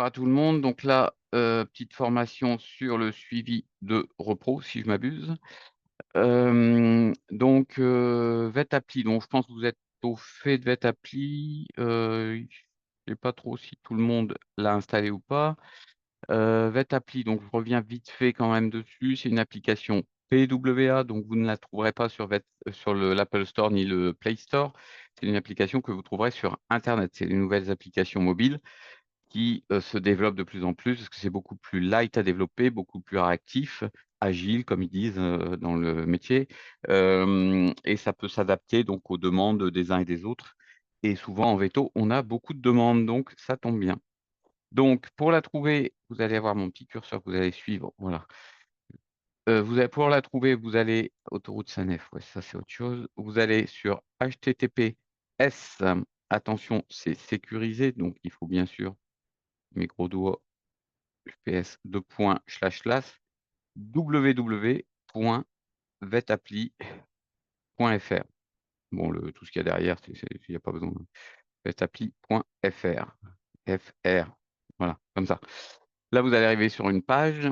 bonjour à tout le monde. Donc là, petite formation sur le suivi de repos, si je m'abuse. Vetappli, donc je pense que vous êtes au fait de Vetappli. Je sais pas trop si tout le monde l'a installé ou pas. Vetappli, donc je reviens vite fait quand même dessus. C'est une application PWA, donc vous ne la trouverez pas sur l'Apple Store ni le Play Store. C'est une application que vous trouverez sur Internet. C'est les nouvelles applications mobiles qui se développe de plus en plus, parce que c'est beaucoup plus light à développer, beaucoup plus réactif, agile, comme ils disent dans le métier, et ça peut s'adapter donc aux demandes des uns et des autres. Et souvent en veto, on a beaucoup de demandes, donc ça tombe bien. Donc pour la trouver, vous allez avoir mon petit curseur que vous allez suivre. Voilà. Pour la trouver, vous allez autoroute Sanef, ouais, ça c'est autre chose. Vous allez sur HTTPS. Attention, c'est sécurisé, donc il faut bien sûr mes gros doigts PS deux points slash slash www.vetappli.fr. Bon, tout ce qu'il y a derrière, il n'y a pas besoin. Vetappli.fr. FR. Voilà, comme ça. Là, vous allez arriver sur une page.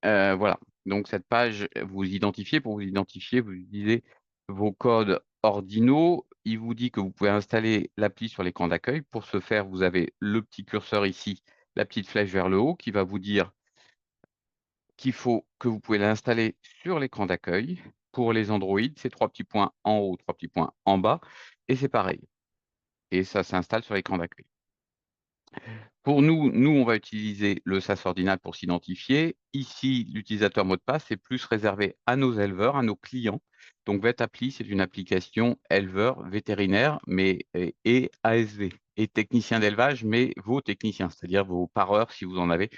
Voilà. Donc, cette page, vous identifiez. Pour vous identifier, vous utilisez vos codes Ordino. Il vous dit que vous pouvez installer l'appli sur l'écran d'accueil. Pour ce faire, vous avez le petit curseur ici, la petite flèche vers le haut qui va vous dire qu'il faut que vous pouvez l'installer sur l'écran d'accueil. Pour les Android, c'est 3 petits points en haut, 3 petits points en bas, et c'est pareil. Et ça s'installe sur l'écran d'accueil. Pour nous, on va utiliser le SAS Ordinal pour s'identifier. Ici, l'utilisateur mot de passe est plus réservé à nos éleveurs, à nos clients. Donc, Vetappli, c'est une application éleveur, vétérinaire, et ASV, et technicien d'élevage, mais vos techniciens, c'est-à-dire vos pareurs, si vous en avez,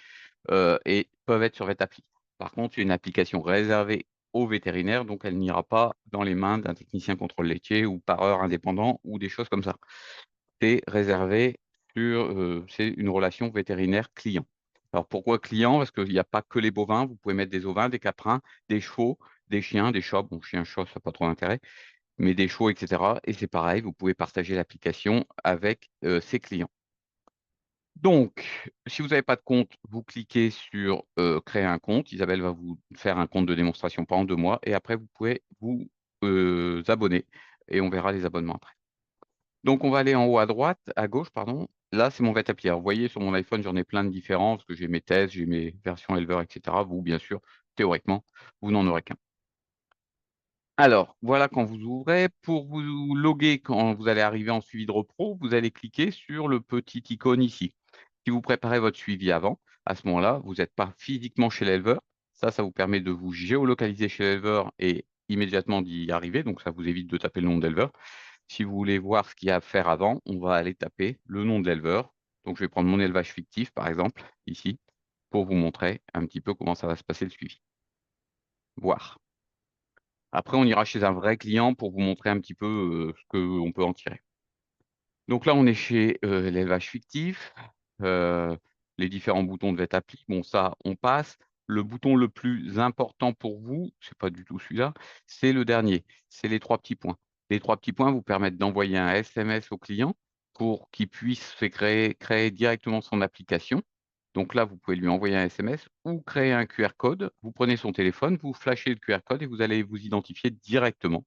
et peuvent être sur Vetappli. Par contre, c'est une application réservée aux vétérinaires, donc elle n'ira pas dans les mains d'un technicien contrôle laitier ou pareur indépendant ou des choses comme ça. C'est réservé c'est une relation vétérinaire-client. Alors pourquoi client? Parce qu'il n'y a pas que les bovins, vous pouvez mettre des ovins, des caprins, des chevaux, des chiens, des chats. Bon, chien, chat, ça n'a pas trop d'intérêt, mais des chevaux, etc. Et c'est pareil, vous pouvez partager l'application avec ses clients. Donc, si vous n'avez pas de compte, vous cliquez sur créer un compte. Isabelle va vous faire un compte de démonstration pendant 2 mois et après, vous pouvez vous abonner et on verra les abonnements après. Donc, on va aller en haut à droite, à gauche, pardon. Là, c'est mon Vetappli. Alors, vous voyez, sur mon iPhone, j'en ai plein de différents parce que j'ai mes tests, j'ai mes versions éleveurs, etc. Vous, bien sûr, théoriquement, vous n'en aurez qu'un. Alors, voilà quand vous ouvrez. Pour vous loguer, quand vous allez arriver en suivi de repro, vous allez cliquer sur le petit icône ici. Si vous préparez votre suivi avant, à ce moment-là, vous n'êtes pas physiquement chez l'éleveur. Ça vous permet de vous géolocaliser chez l'éleveur et immédiatement d'y arriver. Donc, ça vous évite de taper le nom de l'éleveur. Si vous voulez voir ce qu'il y a à faire avant, on va aller taper le nom de l'éleveur. Donc, je vais prendre mon élevage fictif, par exemple, ici, pour vous montrer un petit peu comment ça va se passer le suivi. Voir. Après, on ira chez un vrai client pour vous montrer un petit peu ce qu'on peut en tirer. Donc là, on est chez l'élevage fictif. Euh, les différents boutons de Vetappli, bon, ça, on passe. Le bouton le plus important pour vous, c'est pas du tout celui-là, c'est le dernier, c'est les 3 petits points. Les 3 petits points vous permettent d'envoyer un SMS au client pour qu'il puisse créer directement son application. Donc là, vous pouvez lui envoyer un SMS ou créer un QR code. Vous prenez son téléphone, vous flashez le QR code et vous allez vous identifier directement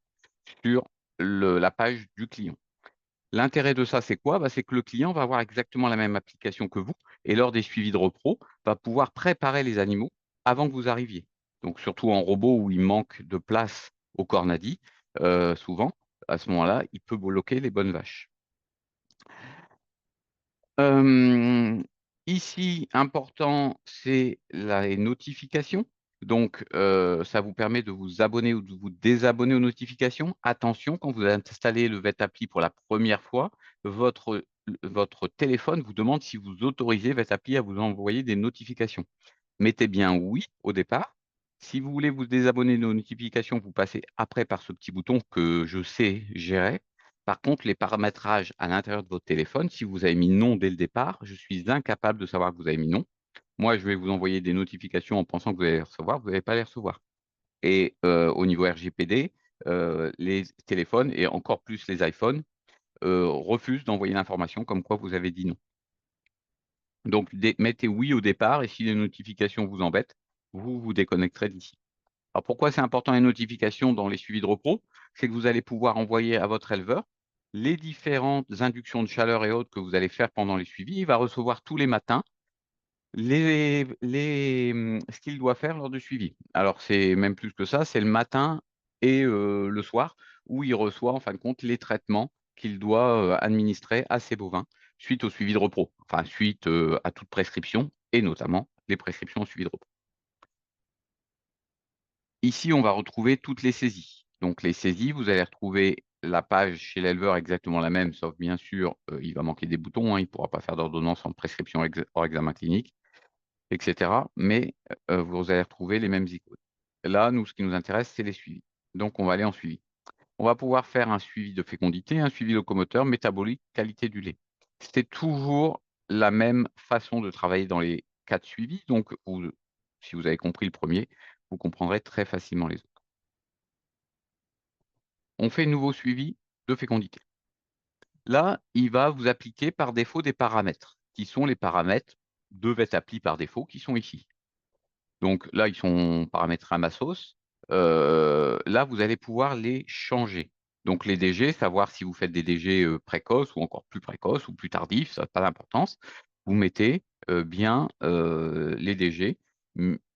sur la page du client. L'intérêt de ça, c'est quoi? C'est que le client va avoir exactement la même application que vous et lors des suivis de repro, va pouvoir préparer les animaux avant que vous arriviez. Donc, surtout en robot où il manque de place au cornadi, souvent, à ce moment-là, il peut bloquer les bonnes vaches. Ici, important, c'est les notifications. Donc, ça vous permet de vous abonner ou de vous désabonner aux notifications. Attention, quand vous installez le Vetappli pour la première fois, votre téléphone vous demande si vous autorisez Vetappli à vous envoyer des notifications. Mettez bien oui au départ. Si vous voulez vous désabonner de nos notifications, vous passez après par ce petit bouton que je sais gérer. Par contre, les paramétrages à l'intérieur de votre téléphone, si vous avez mis non dès le départ, je suis incapable de savoir que vous avez mis non. Moi, je vais vous envoyer des notifications en pensant que vous allez les recevoir, vous n'allez pas les recevoir. Et au niveau RGPD, les téléphones et encore plus les iPhones refusent d'envoyer l'information comme quoi vous avez dit non. Donc, mettez oui au départ et si les notifications vous embêtent, vous vous déconnecterez d'ici. Alors, pourquoi c'est important les notifications dans les suivis de repos? C'est que vous allez pouvoir envoyer à votre éleveur les différentes inductions de chaleur et autres que vous allez faire pendant les suivis. Il va recevoir tous les matins ce qu'il doit faire lors du suivi. Alors, c'est même plus que ça, c'est le matin et le soir où il reçoit, en fin de compte, les traitements qu'il doit administrer à ses bovins suite au suivi de repos, enfin, suite à toute prescription et notamment les prescriptions au suivi de repos. Ici, on va retrouver toutes les saisies. Donc, les saisies, vous allez retrouver la page chez l'éleveur exactement la même, sauf bien sûr, il va manquer des boutons, hein, il ne pourra pas faire d'ordonnance en prescription hors examen clinique, etc. Mais vous allez retrouver les mêmes icônes. Là, nous, ce qui nous intéresse, c'est les suivis. Donc, on va aller en suivi. On va pouvoir faire un suivi de fécondité, un suivi locomoteur, métabolique, qualité du lait. C'est toujours la même façon de travailler dans les cas de suivi. Donc, si vous avez compris le premier, vous comprendrez très facilement les autres. On fait nouveau suivi de fécondité. Là, il va vous appliquer par défaut des paramètres, qui sont les paramètres de VetAppli par défaut, qui sont ici. Donc là, ils sont paramétrés à ma sauce. Là, vous allez pouvoir les changer. Donc les DG, savoir si vous faites des DG précoces ou encore plus précoces ou plus tardifs, ça n'a pas d'importance. Vous mettez bien les DG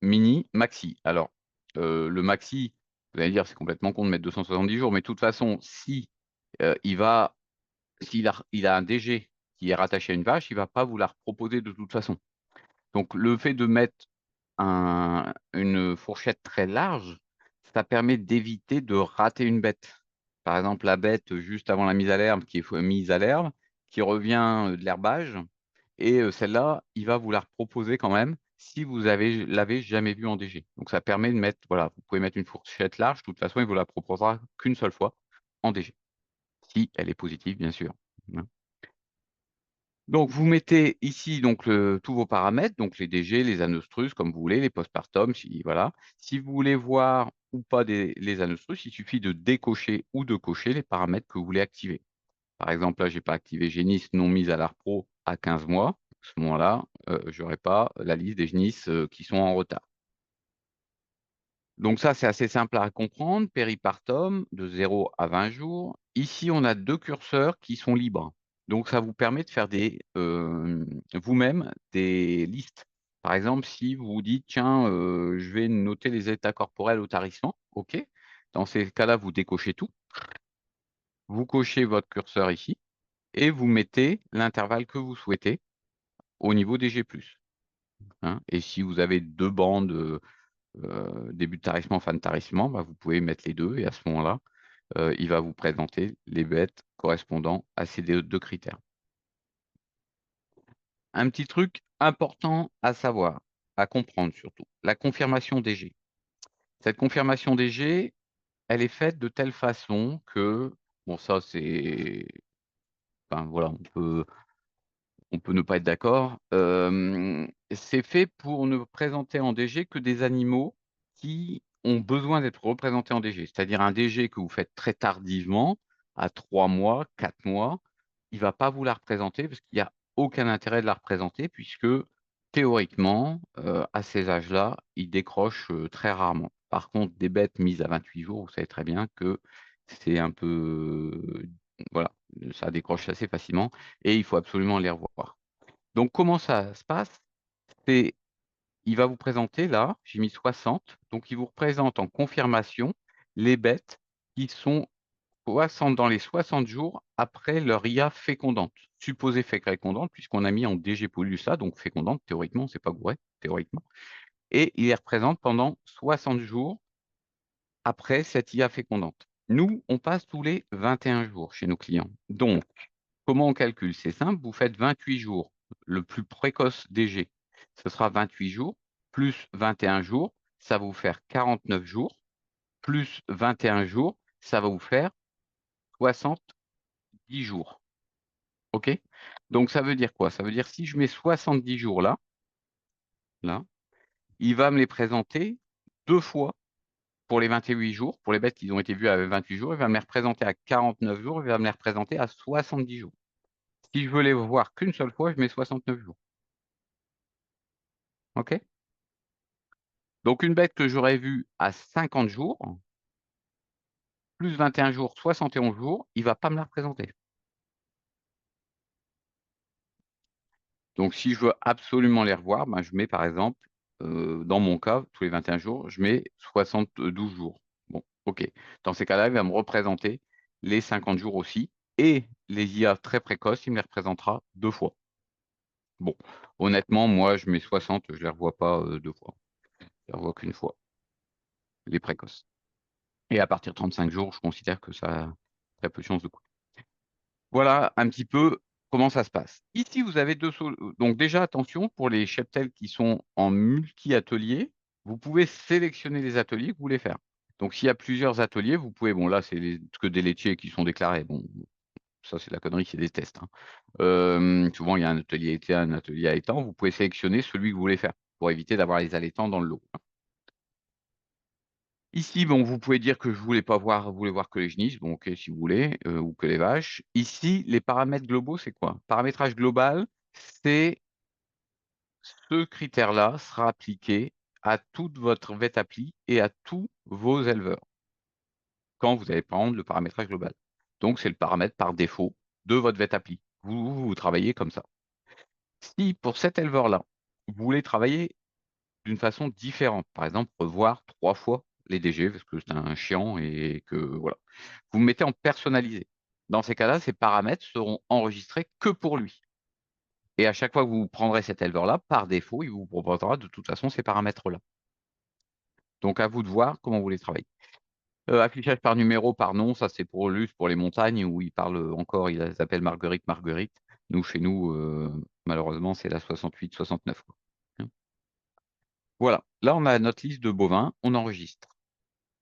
mini, maxi. Alors, le maxi, vous allez dire, c'est complètement con de mettre 270 jours, mais de toute façon, si il va, il a un DG qui est rattaché à une vache, il ne va pas vous la proposer de toute façon. Donc, le fait de mettre une fourchette très large, ça permet d'éviter de rater une bête. Par exemple, la bête juste avant la mise à l'herbe, qui est mise à l'herbe, qui revient de l'herbage, et celle-là, il va vous la proposer quand même si vous l'avez jamais vue en DG. Donc, ça permet de mettre, voilà, vous pouvez mettre une fourchette large, de toute façon, il vous la proposera qu'une seule fois en DG, si elle est positive, bien sûr. Hein. Donc, vous mettez ici donc tous vos paramètres, donc les DG, les anostrus, comme vous voulez, les postpartum, si, voilà. Si vous voulez voir ou pas les anostrus, il suffit de décocher ou de cocher les paramètres que vous voulez activer. Par exemple, là, je n'ai pas activé génisse non mise à l'ARPRO à 15 mois. À ce moment-là, je n'aurai pas la liste des génisses qui sont en retard. Donc ça, c'est assez simple à comprendre. Péripartum, de 0 à 20 jours. Ici, on a deux curseurs qui sont libres. Donc ça vous permet de faire vous-même des listes. Par exemple, si vous vous dites, tiens, je vais noter les états corporels au tarissement, OK. Dans ces cas-là, vous décochez tout. Vous cochez votre curseur ici et vous mettez l'intervalle que vous souhaitez au niveau des G+. Hein. Et si vous avez deux bandes, début de tarissement, fin de tarissement, bah, vous pouvez mettre les deux et à ce moment-là, il va vous présenter les bêtes correspondant à ces deux critères. Un petit truc important à savoir, à comprendre surtout, la confirmation DG. Cette confirmation DG, elle est faite de telle façon que, bon ça c'est, enfin voilà, on peut ne pas être d'accord. C'est fait pour ne présenter en DG que des animaux qui ont besoin d'être représentés en DG. C'est-à-dire un DG que vous faites très tardivement, à 3 mois, 4 mois, il ne va pas vous la représenter parce qu'il n'y a aucun intérêt de la représenter puisque théoriquement, à ces âges-là, ils décrochent très rarement. Par contre, des bêtes mises à 28 jours, vous savez très bien que c'est un peu, voilà, ça décroche assez facilement et il faut absolument les revoir. Donc, comment ça se passe? C'est, il va vous présenter là, j'ai mis 60, donc il vous représente en confirmation les bêtes qui sont 60 dans les 60 jours après leur IA fécondante, supposée fécondante, puisqu'on a mis en DG pollu ça, donc fécondante, théoriquement, c'est pas gouré, théoriquement, et il les représente pendant 60 jours après cette IA fécondante. Nous, on passe tous les 21 jours chez nos clients. Donc, comment on calcule? C'est simple, vous faites 28 jours. Le plus précoce DG, ce sera 28 jours, plus 21 jours, ça va vous faire 49 jours, plus 21 jours, ça va vous faire 70 jours. OK? Donc, ça veut dire quoi? Ça veut dire si je mets 70 jours là, là, il va me les présenter deux fois pour les 28 jours, pour les bêtes qui ont été vues à 28 jours, il va me les représenter à 49 jours, il va me les représenter à 70 jours. Si je veux les voir qu'une seule fois, je mets 69 jours. OK? Donc une bête que j'aurais vue à 50 jours, plus 21 jours, 71 jours, il va pas me la représenter. Donc si je veux absolument les revoir, ben, je mets par exemple, dans mon cas, tous les 21 jours, je mets 72 jours. Bon, OK. Dans ces cas-là, il va me représenter les 50 jours aussi et les IA très précoces, il me les représentera 2 fois. Bon, honnêtement, moi, je mets 60, je les revois pas, 2 fois. Je les revois qu'1 fois, les précoces et à partir de 35 jours, je considère que ça a très peu de chances de couler. Voilà un petit peu comment ça se passe. Ici, vous avez 2 sol donc déjà attention pour les cheptels qui sont en multi-ateliers, vous pouvez sélectionner les ateliers que vous voulez faire. Donc s'il y a plusieurs ateliers, vous pouvez bon là, c'est les que des laitiers qui sont déclarés, bon, ça c'est de la connerie, c'est des tests, hein. Souvent il y a un atelier laitier, un atelier allaitant, vous pouvez sélectionner celui que vous voulez faire, pour éviter d'avoir les allaitants dans le lot. Ici, bon, vous pouvez dire que je voulais pas voir vous voulez voir que les genisses, bon OK, si vous voulez, ou que les vaches. Ici, les paramètres globaux, c'est quoi? Paramétrage global, c'est ce critère-là sera appliqué à toute votre vet appli et à tous vos éleveurs, quand vous allez prendre le paramétrage global. Donc c'est le paramètre par défaut de votre vet appli. Vous travaillez comme ça. Si pour cet éleveur-là, vous voulez travailler d'une façon différente. Par exemple, revoir 3 fois les DG parce que c'est un chiant et que voilà. Vous mettez en personnalisé. Dans ces cas-là, ces paramètres seront enregistrés que pour lui et à chaque fois que vous prendrez cet éleveur-là, par défaut, il vous proposera de toute façon ces paramètres-là. Donc à vous de voir comment vous les travaillez. Affichage par numéro, par nom, ça c'est pour juste pour les montagnes où ils parlent, encore ils appellent Marguerite, Marguerite. Nous, chez nous, malheureusement, c'est la 68-69 quoi. Mmh. Voilà, là on a notre liste de bovins, on enregistre.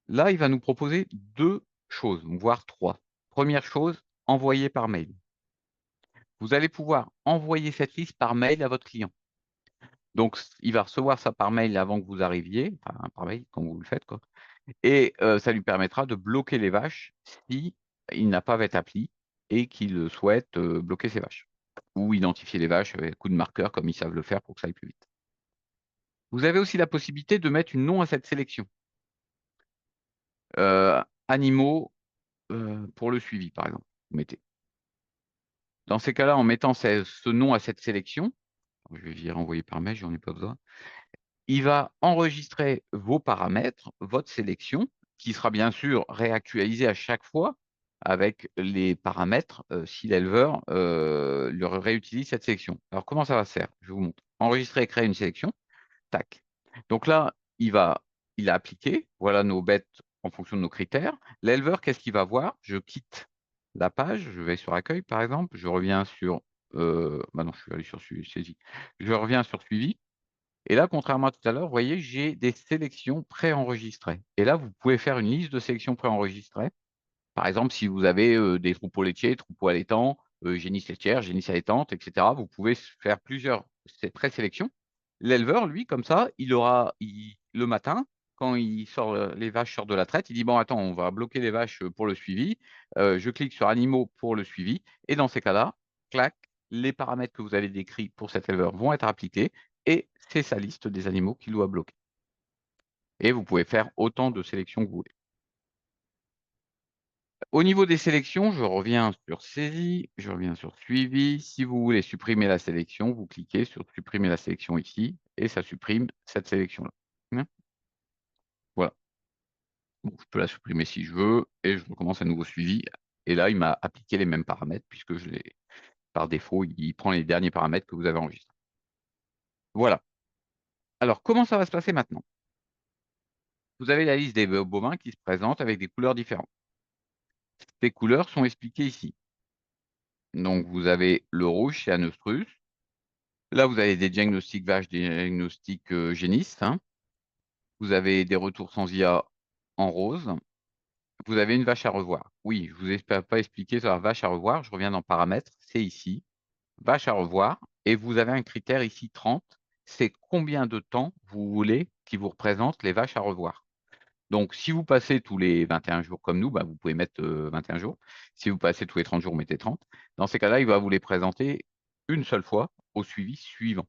Là, il va nous proposer 2 choses, voire 3. Première chose, envoyer par mail. Vous allez pouvoir envoyer cette liste par mail à votre client. Donc il va recevoir ça par mail avant que vous arriviez, enfin par mail quand vous le faites quoi et ça lui permettra de bloquer les vaches si il n'a pas vet appli et qu'il, souhaite, bloquer ses vaches ou identifier les vaches avec coup de marqueur comme ils savent le faire pour que ça aille plus vite. Vous avez aussi la possibilité de mettre une nom à cette sélection. Animaux, pour le suivi par exemple, vous mettez. Dans ces cas-là, en mettant ce nom à cette sélection, je vais y renvoyer par mail, j'en ai pas besoin. Il va enregistrer vos paramètres, votre sélection, qui sera bien sûr réactualisée à chaque fois avec les paramètres, si l'éleveur, le réutilise cette sélection. Alors comment ça va se faire? Je vous montre. Enregistrer et créer une sélection, tac. Donc là, il a appliqué, voilà nos bêtes en fonction de nos critères. L'éleveur, qu'est-ce qu'il va voir? Je quitte la page, je vais sur accueil par exemple, je reviens sur, bah non, je suis allé sur saisie. Je reviens sur suivi et là, contrairement à tout à l'heure, vous voyez, j'ai des sélections préenregistrées et là, vous pouvez faire une liste de sélections préenregistrées. Par exemple, si vous avez, des troupeaux laitiers, troupeaux allaitants, génisses laitières, génisses allaitantes et cetera, vous pouvez faire plusieurs présélections. L'éleveur, lui, comme ça, le matin, quand il sort, les vaches sortent de la traite, il dit: «Bon attends, on va bloquer les vaches, pour le suivi». Je clique sur animaux pour le suivi et dans ces cas-là, clac, les paramètres que vous avez décrits pour cet éleveur vont être appliqués et c'est sa liste des animaux qu'il doit bloquer et vous pouvez faire autant de sélections que vous voulez. Au niveau des sélections, je reviens sur saisie, je reviens sur suivi. Si vous voulez supprimer la sélection, vous cliquez sur supprimer la sélection ici et ça supprime cette sélection-là. Mmh. Voilà. Bon, je peux la supprimer si je veux et je recommence à nouveau suivi et là, il m'a appliqué les mêmes paramètres puisque je l'ai par défaut, il prend les derniers paramètres que vous avez enregistrés. Voilà. Alors comment ça va se passer maintenant? Vous avez la liste des bovins qui se présentent avec des couleurs différentes. Ces couleurs sont expliquées ici. Donc vous avez le rouge, c'est Anostrus. Là, vous avez des diagnostics vaches, des diagnostics, génisses, hein. Vous avez des retours sans IA en rose. Vous avez une vache à revoir. Oui, je vous ai pas expliqué sur la vache à revoir, je reviens dans paramètres, c'est ici, vache à revoir et vous avez un critère ici 30, c'est combien de temps vous voulez qu'il vous représente les vaches à revoir. Donc si vous passez tous les 21 jours comme nous, bah, vous pouvez mettre, 21 jours. Si vous passez tous les 30 jours, mettez 30. Dans ces cas-là, il va vous les présenter une seule fois au suivi suivant.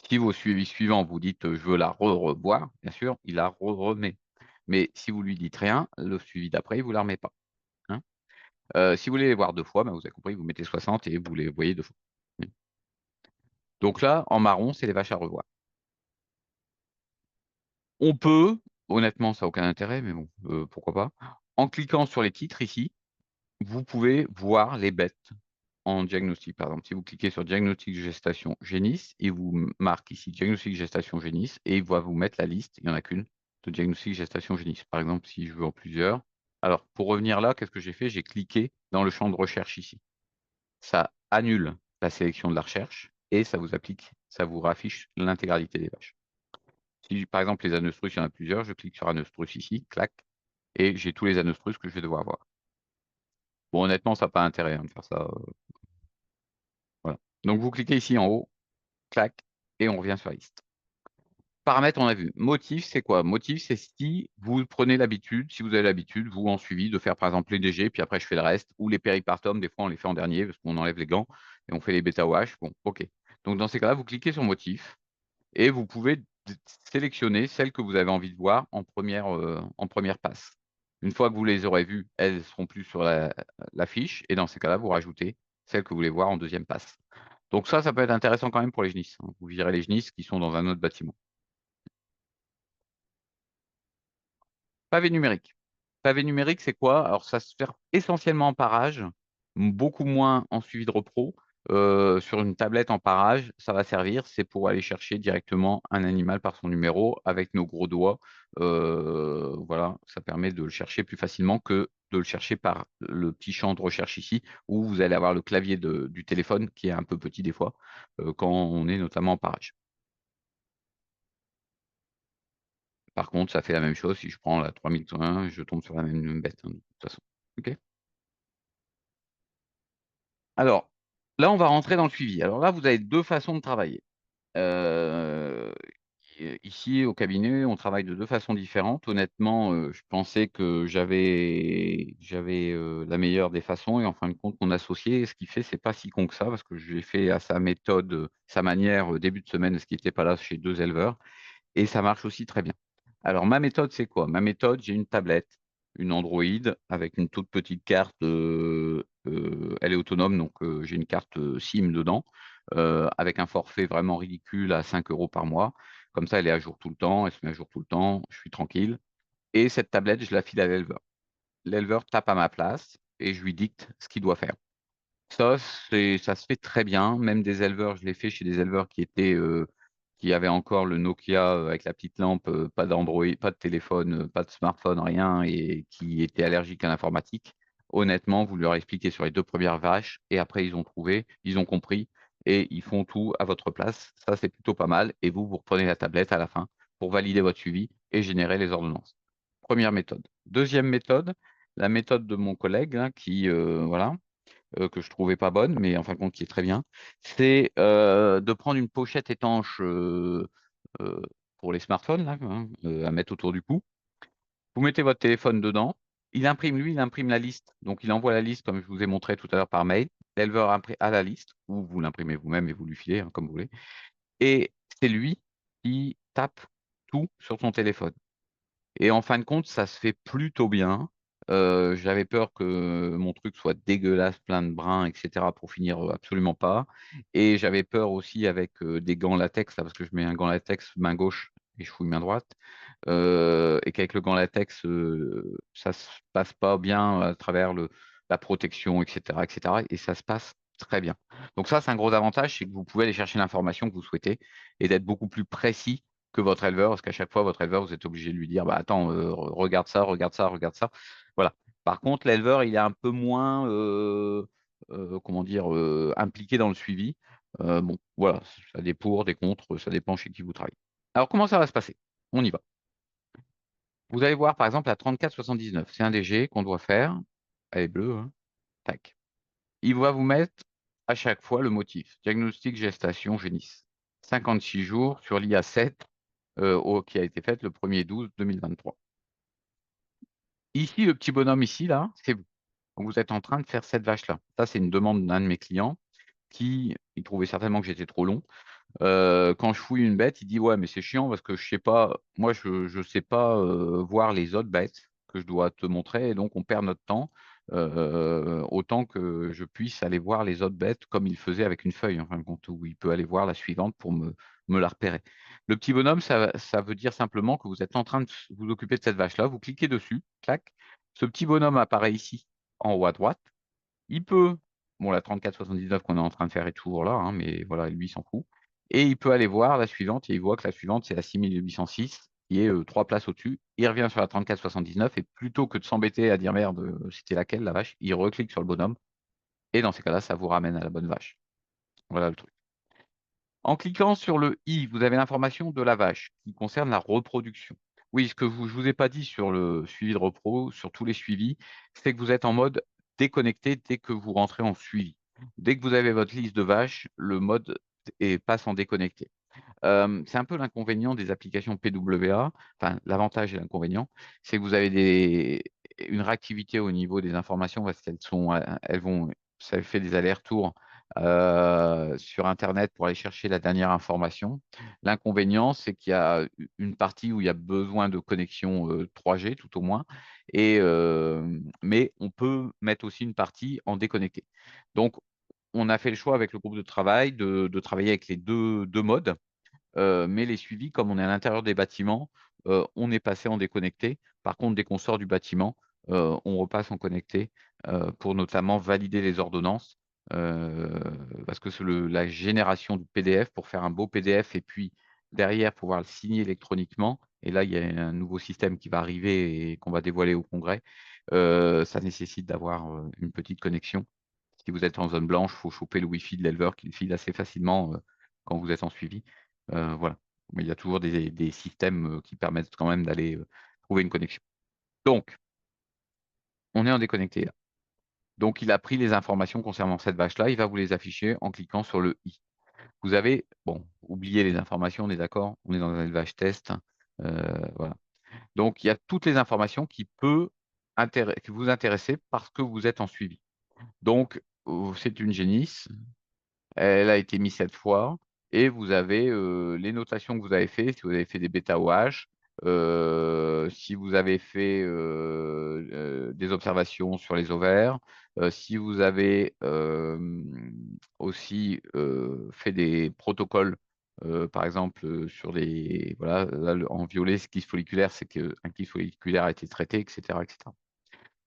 Si au suivi suivant, vous dites: «Je veux la revoir», bien sûr, il la remet. Mais si vous lui dites rien, le suivi d'après, il vous la remet pas, hein. Si vous voulez les voir 2 fois, bah, vous avez compris, vous mettez 60 et vous les voyez 2 fois. Mmh. Donc là, en marron, c'est les vaches à revoir. On peut, honnêtement, ça a aucun intérêt, mais bon, pourquoi pas. En cliquant sur les titres ici, vous pouvez voir les bêtes en diagnostic. Par exemple, si vous cliquez sur diagnostic gestation génisse, il vous marque ici diagnostic gestation génisse et il va vous mettre la liste, il y en a qu'une, de diagnostic gestation génisse. Par exemple, si je veux en plusieurs. Alors, pour revenir là, qu'est-ce que j'ai fait? J'ai cliqué dans le champ de recherche ici. Ça annule la sélection de la recherche et ça vous raffiche l'intégralité des vaches. Si, par exemple, les anostrus, il y en a plusieurs, je clique sur anostrus ici, clac, et j'ai tous les anostrus que je vais devoir voir. Bon, honnêtement, ça a pas intérêt, hein, de faire ça, voilà. Donc vous cliquez ici en haut, clac, et on revient sur la liste. Paramètres, on a vu. Motif, c'est quoi? Motif, c'est si vous prenez l'habitude, si vous avez l'habitude, vous, en suivi, de faire, par exemple, les DG, puis après je fais le reste, ou les péripartum, des fois on les fait en dernier, parce qu'on enlève les gants et on fait les bêta OH. Bon, OK. Donc dans ces cas-là, vous cliquez sur motif et vous pouvez sélectionner celles que vous avez envie de voir en première passe. Une fois que vous les aurez vues, elles seront plus sur la fiche et dans ces cas-là, vous rajoutez celles que vous voulez voir en deuxième passe. Donc ça peut être intéressant quand même pour les genisses, hein. Vous virez les genisses qui sont dans un autre bâtiment. Pavé numérique. Pavé numérique, c'est quoi? Alors ça se fait essentiellement en parage, beaucoup moins en suivi de repro. Sur une tablette en parage, ça va servir, c'est pour aller chercher directement un animal par son numéro avec nos gros doigts. Voilà, ça permet de le chercher plus facilement que de le chercher par le petit champ de recherche ici, où vous allez avoir le clavier du téléphone qui est un peu petit des fois, quand on est notamment en parage. Par contre, ça fait la même chose si je prends la 3001, je tombe sur la même bête, hein, de toute façon. OK? Alors, là, on va rentrer dans le suivi. Alors là, vous avez 2 façons de travailler. Heu, ici, au cabinet, on travaille de 2 façons différentes. Honnêtement, je pensais que j'avais la meilleure des façons et en fin de compte, mon associé, ce qu'il fait, c'est pas si con que ça parce que j'ai fait à sa méthode, sa manière, début de semaine, ce qui était pas là chez 2 éleveurs. Et ça marche aussi très bien. Alors ma méthode, c'est quoi? Ma méthode, j'ai une tablette, une Android avec une toute petite carte, elle est autonome donc j'ai une carte, SIM dedans, avec un forfait vraiment ridicule à 5 € par mois. Comme ça, elle est à jour tout le temps, elle se met à jour tout le temps, je suis tranquille et cette tablette, je la file à l'éleveur. L'éleveur tape à ma place et je lui dicte ce qu'il doit faire. Ça se fait très bien, même des éleveurs, je l'ai fait chez des éleveurs qui avaient encore le Nokia, avec la petite lampe, pas d'Android, pas de téléphone, pas de smartphone, rien et qui étaient allergiques à l'informatique. Honnêtement, vous leur expliquez sur les 2 premières vaches et après ils ont trouvé, ils ont compris et ils font tout à votre place. Ça, c'est plutôt pas mal et vous, vous reprenez la tablette à la fin pour valider votre suivi et générer les ordonnances. Première méthode. Deuxième méthode, la méthode de mon collègue là qui, voilà, que je trouvais pas bonne, mais en fin de compte qui est très bien, c'est, de prendre une pochette étanche, heu, pour les smartphones là, hein, à mettre autour du cou. Vous mettez votre téléphone dedans, il imprime la liste, donc il envoie la liste comme je vous ai montré tout à l'heure par mail. L'éleveur a la liste ou vous l'imprimez vous-même et vous lui filez, hein, comme vous voulez et c'est lui qui tape tout sur son téléphone. Et en fin de compte, ça se fait plutôt bien. J'avais peur que mon truc soit dégueulasse, plein de brins et cetera pour finir, absolument pas et j'avais peur aussi avec, des gants latex là, parce que je mets un gant latex main gauche et je fouille main droite, et qu'avec le gant latex, ça se passe pas bien à travers la protection et cetera et ça se passe très bien. Donc ça, c'est un gros avantage, c'est que vous pouvez aller chercher l'information que vous souhaitez et d'être beaucoup plus précis que votre éleveur, parce qu'à chaque fois, votre éleveur, vous êtes obligé de lui dire: «Bah, attends, regarde ça, regarde ça, regarde ça». Voilà. Par contre, l'éleveur, il est un peu moins, comment dire? Impliqué dans le suivi. Bon, voilà, ça a des pour, des contre, ça dépend chez qui vous travaillez. Alors comment ça va se passer? On y va. Vous allez voir, par exemple, la 3479, c'est un DG qu'on doit faire. Elle est bleue, hein, tac. Il va vous mettre à chaque fois le motif: diagnostic gestation génisse. 56 jours sur l'IA7, qui a été faite le 1er 12 2023. Ici, le petit bonhomme ici là, c'est vous. Donc vous êtes en train de faire cette vache là. Ça, c'est une demande d'un de mes clients qui il trouvait certainement que j'étais trop long. Quand je fouille une bête, il dit: «Ouais, mais c'est chiant parce que je sais pas moi je sais pas, voir les autres bêtes que je dois te montrer et donc on perd notre temps, autant que je puisse aller voir les autres bêtes comme il faisait avec une feuille en fin de compte, où il peut aller voir la suivante pour me la repérer». Le petit bonhomme, ça veut dire simplement que vous êtes en train de vous occuper de cette vache-là, vous cliquez dessus, clac, ce petit bonhomme apparaît ici, en haut à droite. Il peut bon la 34,79 qu'on est en train de faire est toujours là, hein, mais voilà, lui, il s'en fout et il peut aller voir la suivante et il voit que la suivante, c'est la 6806 qui est, 3 places au-dessus. Il revient sur la 34,79 et plutôt que de s'embêter à dire: «Merde, c'était laquelle la vache?» il reclique sur le bonhomme et dans ces cas-là, ça vous ramène à la bonne vache. Voilà le truc. En cliquant sur le i, vous avez l'information de la vache qui concerne la reproduction. Oui, ce que je vous ai pas dit sur le suivi de repro, sur tous les suivis, c'est que vous êtes en mode déconnecté dès que vous rentrez en suivi. Dès que vous avez votre liste de vaches, le mode passe en déconnecté. C'est un peu l'inconvénient des applications PWA, enfin l'avantage et l'inconvénient, c'est que vous avez une réactivité au niveau des informations parce qu'elles sont, elles vont ça fait des allers-retours, sur internet pour aller chercher la dernière information. L'inconvénient, c'est qu'il y a une partie où il y a besoin de connexion, 3G tout au moins mais on peut mettre aussi une partie en déconnecté. Donc on a fait le choix avec le groupe de travail de travailler avec les deux modes. Mais les suivis, comme on est à l'intérieur des bâtiments, on est passé en déconnecté. Par contre, dès qu'on sort du bâtiment, on repasse en connecté, pour notamment valider les ordonnances, heu, parce que c'est la génération du PDF pour faire un beau PDF et puis derrière pouvoir le signer électroniquement et là, il y a un nouveau système qui va arriver et qu'on va dévoiler au congrès, ça nécessite d'avoir, une petite connexion. Si vous êtes en zone blanche, il faut choper le wifi de l'éleveur qui le file assez facilement, quand vous êtes en suivi. Voilà. Mais il y a toujours des systèmes, qui permettent quand même d'aller, trouver une connexion. Donc, on est en déconnecté là. Donc il a pris les informations concernant cette vache-là, il va vous les afficher en cliquant sur le i. Vous avez bon, oubliez les informations, on est d'accord? On est dans un élevage test, voilà. Donc il y a toutes les informations qui vous intéresser parce que vous êtes en suivi. Donc, c'est une génisse. Elle a été mise cette fois et vous avez, les notations que vous avez fait, si vous avez fait des bêta OH, si vous avez fait, des observations sur les ovaires, si vous avez, aussi, fait des protocoles, par exemple, sur les voilà, là, en violet, ce kyste folliculaire, c'est qu'un kyste folliculaire a été traité et cetera et cetera.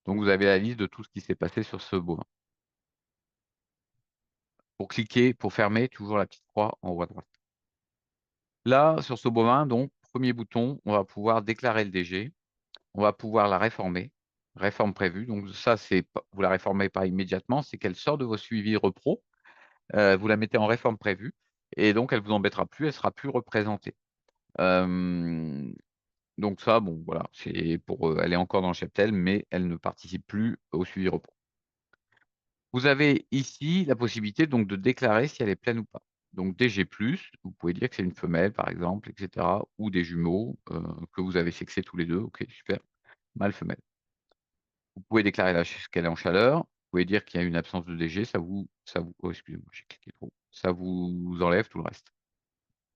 Donc vous avez la liste de tout ce qui s'est passé sur ce bovin. Pour fermer, toujours la petite croix en haut à droite. Là, sur ce bovin, donc, premier bouton, on va pouvoir déclarer le DG, on va pouvoir la réformer, réforme prévue. Donc ça, c'est pas vous la réformez pas immédiatement, c'est qu'elle sort de vos suivis repro, vous la mettez en réforme prévue et donc elle vous embêtera plus, elle sera plus représentée. Hem, donc ça, bon, voilà, c'est pour, elle est encore dans le cheptel, mais elle ne participe plus au suivi repro. Vous avez ici la possibilité donc de déclarer si elle est pleine ou pas. Donc DG+, vous pouvez dire que c'est une femelle par exemple et cetera ou des jumeaux, que vous avez sexés tous les 2. OK, super, mâle, femelle. Vous pouvez déclarer qu'elle est en chaleur. Vous pouvez dire qu'il y a une absence de DG, ça vous oh excusez-moi, j'ai cliqué trop. Ça vous enlève tout le reste.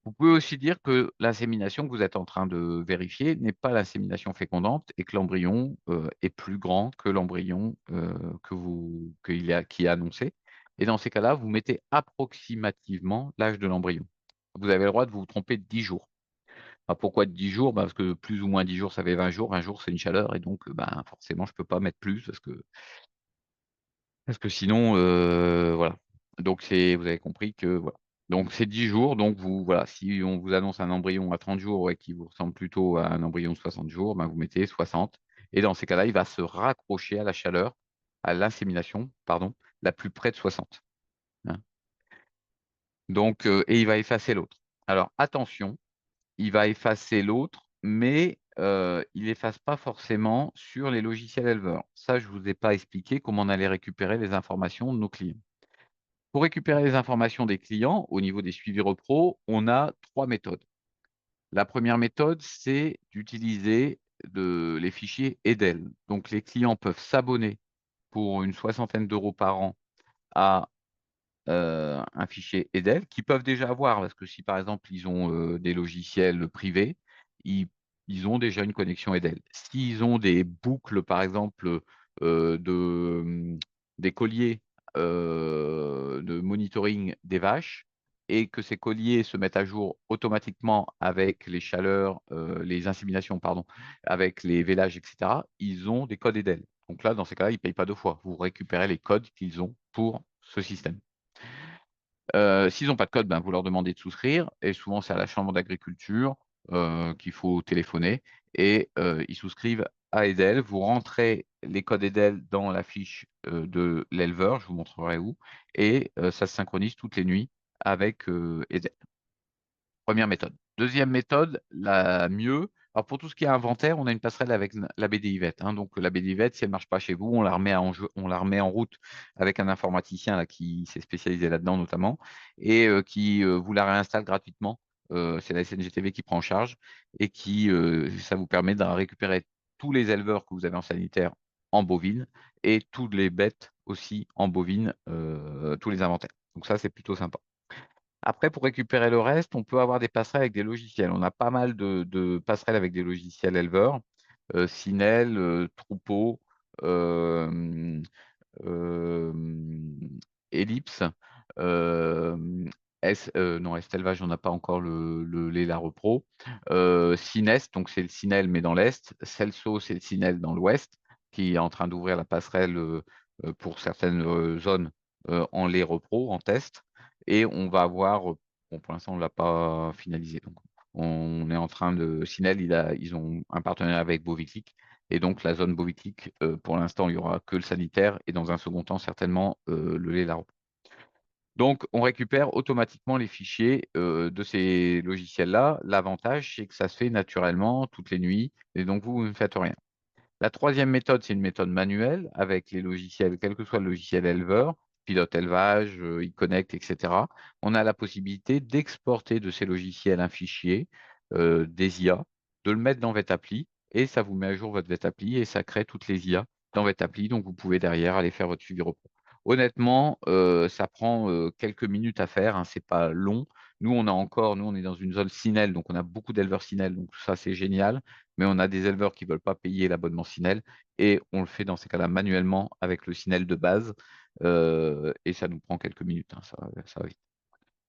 Vous pouvez aussi dire que l'insémination que vous êtes en train de vérifier n'est pas l'insémination fécondante et que l'embryon, est plus grand que l'embryon, qui est annoncé et dans ces cas-là, vous mettez approximativement l'âge de l'embryon. Vous avez le droit de vous tromper de 10 jours. Alors pourquoi de 10 jours? Parce que plus ou moins 10 jours, ça fait 20 jours. 20 jours, c'est une chaleur et donc, ben, forcément, je peux pas mettre plus parce que sinon, voilà. Donc vous avez compris que voilà. Donc c'est 10 jours, donc voilà, si on vous annonce un embryon à 30 jours et qui vous ressemble plutôt à un embryon de 60 jours, ben, vous mettez 60 et dans ces cas-là, il va se raccrocher à la chaleur, à l'insémination, pardon, la plus près de 60, hein. Donc et il va effacer l'autre. Alors attention, il va effacer l'autre, mais il efface pas forcément sur les logiciels éleveurs. Ça, je vous ai pas expliqué comment on allait récupérer les informations de nos clients. Pour récupérer les informations des clients, au niveau des suivis repro, on a 3 méthodes. La première méthode, c'est d'utiliser les fichiers EDEL. Donc les clients peuvent s'abonner pour une soixantaine d'euros par an à un fichier EDEL qu'ils peuvent déjà avoir parce que si par exemple ils ont, des logiciels privés, ils ils ont déjà une connexion EDEL. S'ils ont des boucles par exemple, de, des colliers, de monitoring des vaches et que ces colliers se mettent à jour automatiquement avec les chaleurs, les inséminations pardon, avec les vélages et cetera, ils ont des codes EDEL. Donc là, dans ces cas-là, ils ne payent pas 2 fois. Vous récupérez les codes qu'ils ont pour ce système. S'ils ont pas de code, ben, vous leur demandez de souscrire et souvent c'est à la chambre d'agriculture, qu'il faut téléphoner et ils souscrivent à Edel. Vous rentrez les codes Edel dans la fiche, de l'éleveur, je vous montrerai où et ça se synchronise toutes les nuits avec, Edel. Première méthode. Deuxième méthode, la mieux, alors pour tout ce qui est inventaire, on a une passerelle avec la BD Yvette, hein, donc la BD Yvette, si elle marche pas chez vous, on la remet en route avec un informaticien là, qui s'est spécialisé là-dedans notamment et qui vous la réinstalle gratuitement. C'est la SNGTV qui prend en charge et qui, ça vous permet de récupérer tous les éleveurs que vous avez en sanitaire en bovine et toutes les bêtes aussi en bovine, tous les inventaires. Donc ça, c'est plutôt sympa. Après, pour récupérer le reste, on peut avoir des passerelles avec des logiciels. On a pas mal de passerelles avec des logiciels éleveurs, Cinel, Troupeau, hem, Ellipse, non, Estelvage, on n'a pas encore le Léla Repro. Cines, donc c'est le Cinel, mais dans l'Est. Celso, c'est le Cinel dans l'Ouest, qui est en train d'ouvrir la passerelle pour certaines zones en lait repro, en test. Et on va avoir, bon, pour l'instant, on ne l'a pas finalisé. Donc, on est en train de. Cinel, ils ont un partenariat avec Boviclic et donc la zone bovitique, pour l'instant, il y aura que le sanitaire et dans un second temps, certainement, le lait laro. Donc on récupère automatiquement les fichiers, de ces logiciels-là. L'avantage, c'est que ça se fait naturellement toutes les nuits et donc vous ne faites rien. La troisième méthode, c'est une méthode manuelle avec les logiciels, quel que soit le logiciel éleveur, Pilote élevage, iConnect et cetera. On a la possibilité d'exporter de ces logiciels un fichier, des IA, de le mettre dans Vetappli et ça vous met à jour votre Vetappli et ça crée toutes les IA dans Vetappli, donc vous pouvez derrière aller faire votre suivi repos. Honnêtement, ça prend, quelques minutes à faire, hein, c'est pas long. Nous, on est dans une zone Cinel, donc on a beaucoup d'éleveurs Cinel, donc ça, c'est génial mais on a des éleveurs qui ne veulent pas payer l'abonnement Cinel et on le fait dans ces cas-là manuellement avec le Cinel de base et ça nous prend quelques minutes, hein, ça va vite.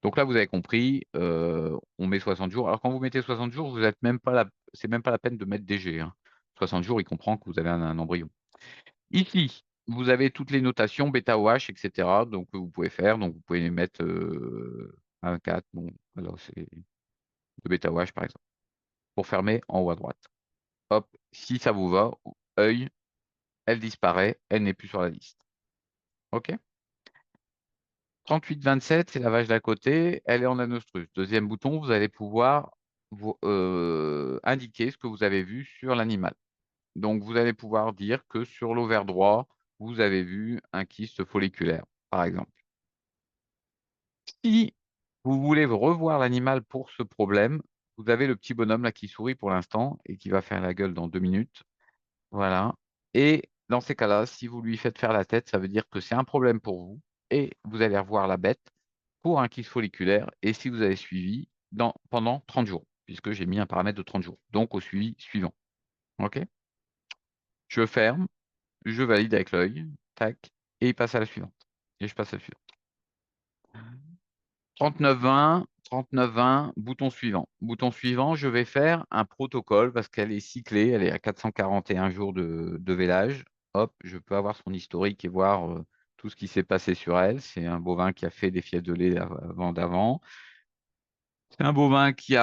Donc là, vous avez compris, on met 60 jours. Alors quand vous mettez 60 jours, vous êtes même pas c'est même pas la peine de mettre DG, hein. 60 jours, il comprend que vous avez un embryon. Ici, vous avez toutes les notations bêta OH, et cetera, donc vous pouvez faire. Donc vous pouvez les mettre 1, 4, bon, alors c'est de bêta OH par exemple, pour fermer en haut à droite. Hop, si ça vous va, œil, elle disparaît, elle n'est plus sur la liste. OK? 38-27, c'est la vache d'à côté, elle est en anostrus. Deuxième bouton, vous allez pouvoir vous, indiquer ce que vous avez vu sur l'animal. Donc vous allez pouvoir dire que sur l'ovaire droit, vous avez vu un kyste folliculaire, par exemple. Si vous voulez revoir l'animal pour ce problème, vous avez le petit bonhomme là qui sourit pour l'instant et qui va faire la gueule dans 2 minutes. Voilà et dans ces cas-là, si vous lui faites faire la tête, ça veut dire que c'est un problème pour vous et vous allez revoir la bête pour un kyste folliculaire et si vous avez suivi pendant 30 jours, puisque j'ai mis un paramètre de 30 jours, donc au suivi suivant. OK? Je ferme, je valide avec l'œil, tac et il passe à la suivante et je passe à la suivante. 39-20, 39-20, bouton suivant. Bouton suivant, je vais faire un protocole parce qu'elle est cyclée, elle est à 441 jours de vélage. Hop, je peux avoir son historique et voir tout ce qui s'est passé sur elle. C'est un bovin qui a fait des fièvres de lait avant d'avant. C'est un bovin qui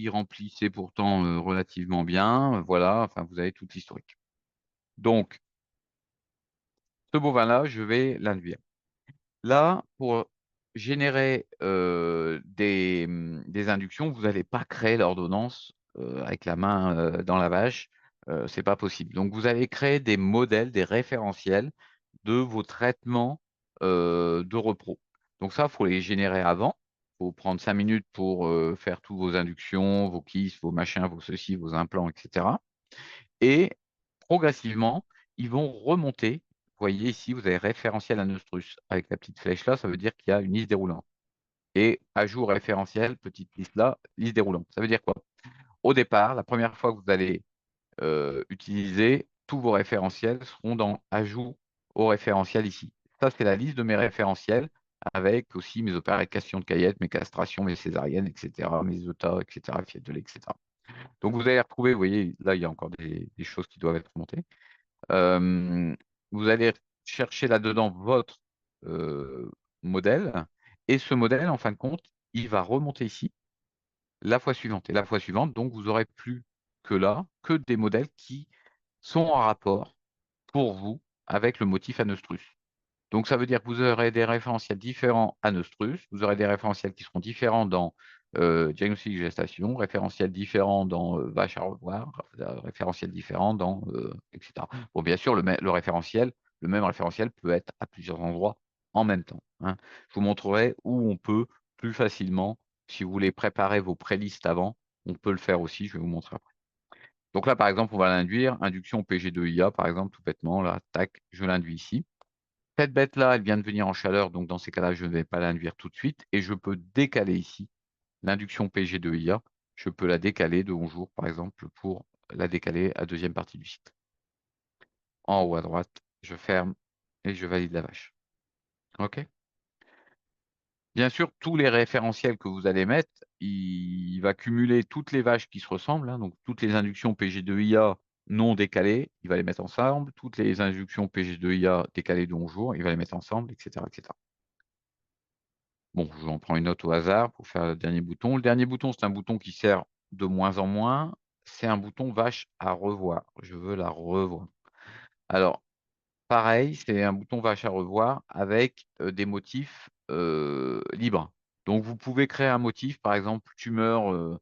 remplissait pourtant relativement bien. Voilà, enfin, vous avez tout l'historique. Donc, ce bovin-là, je vais l'induire. Là, pour générer, des inductions, vous n'allez pas créer l'ordonnance, avec la main, dans la vache, c'est pas possible. Donc vous allez créer des modèles, des référentiels de vos traitements, de repros. Donc ça, il faut les générer avant. Il faut prendre 5 minutes pour, faire tous vos inductions, vos kystes, vos machins, vos ceci, vos implants et cetera et progressivement, ils vont remonter. voyez ici, vous avez référentiel à Nostrus. Avec la petite flèche là, ça veut dire qu'il y a une liste déroulante. Et ajout référentiel, petite liste là, liste déroulante. Ça veut dire quoi? Au départ, la première fois que vous allez utiliser, tous vos référentiels seront dans ajout au référentiel ici. Ça, c'est la liste de mes référentiels avec aussi mes opérations de Cayette, mes castrations, mes césariennes, etc., mes OTA, etc., fièvre de lait, etc. Donc, vous allez retrouver, vous voyez, là, il y a encore des choses qui doivent être remontées. Euh, Vous allez chercher là-dedans votre euh, modèle et ce modèle, en fin de compte, il va remonter ici la fois suivante. Et la fois suivante, donc, vous aurez plus que là, que des modèles qui sont en rapport pour vous avec le motif Anostrus. Donc, ça veut dire que vous aurez des référentiels différents à Nostrus, vous aurez des référentiels qui seront différents dans diagnostic gestation, référentiels différents dans vache à revoir, référentiels différents dans etc. Bon, bien sûr, le référentiel, le même référentiel peut être à plusieurs endroits en même temps, hein. Je vous montrerai où on peut plus facilement, si vous voulez préparer vos prélistes avant, on peut le faire aussi, je vais vous montrer après. Donc là, par exemple, on va l'induire, induction PG2IA, par exemple, tout bêtement, là, tac, je l'induis ici. Cette bête-là, elle vient de venir en chaleur, donc dans ces cas-là, je ne vais pas l'induire tout de suite. Et je peux décaler ici l'induction PG2IA. Je peux la décaler de 11 jours, par exemple, pour la décaler à deuxième partie du cycle. En haut à droite, je ferme et je valide la vache. OK? Bien sûr, tous les référentiels que vous allez mettre, il va cumuler toutes les vaches qui se ressemblent, hein, donc toutes les inductions PG2IA non décalées, il va les mettre ensemble. Toutes les inductions PG2IA décalées de 11 jours, il va les mettre ensemble, etc., etc. Bon, je en prends une note au hasard pour faire le dernier bouton. Le dernier bouton, c'est un bouton qui sert de moins en moins. C'est un bouton vache à revoir. Je veux la revoir. Alors, pareil, c'est un bouton vache à revoir avec des motifs libres. Donc, vous pouvez créer un motif, par exemple, tumeur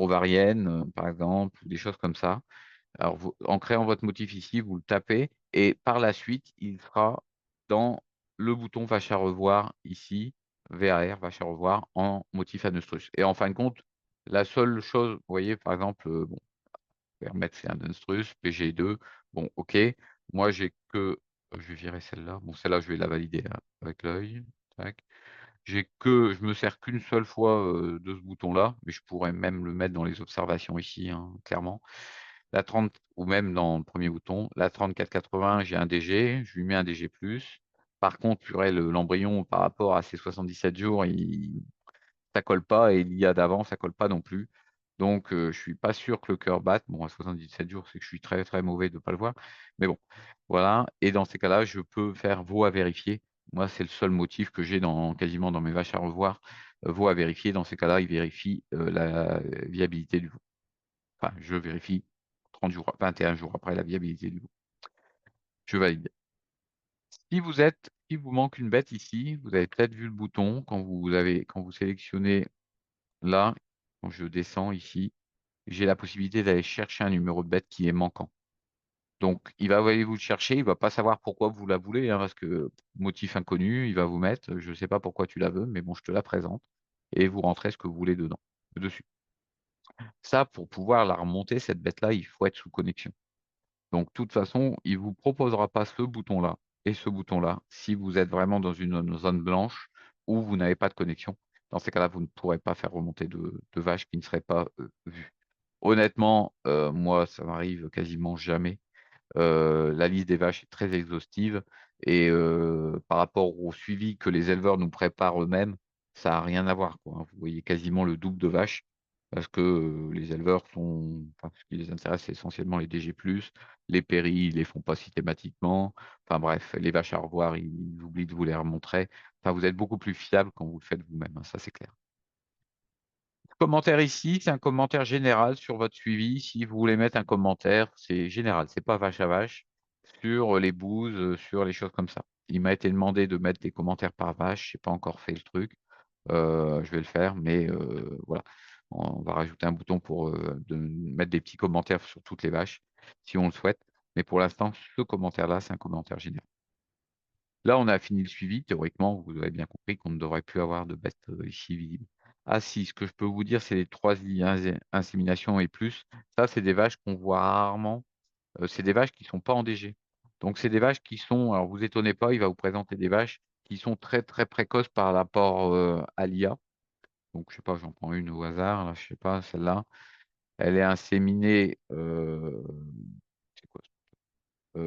ovarienne, par exemple, ou des choses comme ça. Alors, en créant votre motif ici, vous le tapez et par la suite, il sera dans le bouton vache à revoir ici, VAR, vache à revoir, en motif Anostrus. Et en fin de compte, la seule chose, vous voyez, par exemple, bon, je vais remettre c'est un Anostrus, PG2, bon, ok. Moi, j'ai que, je vais virer celle-là. Bon, celle-là, je vais la valider hein, avec l'œil. Tac. Je me sers qu'une seule fois de ce bouton-là, mais je pourrais même le mettre dans les observations ici, hein, clairement. La 30 ou même dans le premier bouton, la 3480, j'ai un DG, je lui mets un DG+. Par contre, purée, l'embryon par rapport à ses 77 jours, ça colle pas et l'IA d'avant, ça colle pas non plus. Donc, je suis pas sûr que le cœur batte. Bon, à 77 jours, c'est que je suis très très mauvais de ne pas le voir. Mais bon, voilà. Et dans ces cas-là, je peux faire veau à vérifier. Moi, c'est le seul motif que j'ai quasiment dans mes vaches à revoir. Veau à vérifier. Dans ces cas-là, il vérifie la viabilité du veau. Enfin, je vérifie 30 jours, 21 jours après la viabilité du veau. Je valide. Si vous manque une bête ici, vous avez peut-être vu le bouton quand vous sélectionnez là, quand je descends ici, j'ai la possibilité d'aller chercher un numéro de bête qui est manquant. Donc, il va aller vous le chercher, il va pas savoir pourquoi vous la voulez, hein, parce que motif inconnu, il va vous mettre, je ne sais pas pourquoi tu la veux, mais bon, je te la présente, et vous rentrez ce que vous voulez dessus. Ça, pour pouvoir la remonter, cette bête-là, il faut être sous connexion. Donc, de toute façon, il ne vous proposera pas ce bouton-là et ce bouton-là si vous êtes vraiment dans une zone blanche où vous n'avez pas de connexion. Dans ces cas-là, vous ne pourrez pas faire remonter de vaches qui ne seraient pas vues. Honnêtement, moi, ça m'arrive quasiment jamais. La liste des vaches est très exhaustive et par rapport au suivi que les éleveurs nous préparent eux-mêmes, ça n'a rien à voir, quoi, hein. Vous voyez quasiment le double de vaches parce que les éleveurs enfin, ce qui les intéresse, c'est essentiellement les DG+, les péris, ils les font pas systématiquement. Enfin bref, les vaches à revoir, ils oublient de vous les remontrer. Enfin, vous êtes beaucoup plus fiable quand vous le faites vous-même, hein, ça c'est clair. Commentaire ici, c'est un commentaire général sur votre suivi. Si vous voulez mettre un commentaire, c'est général, c'est pas vache à vache, sur les bouses, sur les choses comme ça. Il m'a été demandé de mettre des commentaires par vache, j'ai pas encore fait le truc. Je vais le faire, mais voilà. On va rajouter un bouton pour mettre des petits commentaires sur toutes les vaches, si on le souhaite. Mais pour l'instant, ce commentaire-là, c'est un commentaire général. Là, on a fini le suivi. Théoriquement, vous avez bien compris qu'on ne devrait plus avoir de bêtes ici visibles. Ah si, ce que je peux vous dire, c'est les 3 inséminations et plus. Ça, c'est des vaches qu'on voit rarement. C'est des vaches qui ne sont pas en DG. Donc c'est des vaches qui sont, alors vous étonnez pas, il va vous présenter des vaches qui sont très, très précoces par rapport, à l'IA. Donc je sais pas, j'en prends une au hasard là, je sais pas celle-là, elle est inséminée, c'est quoi ça?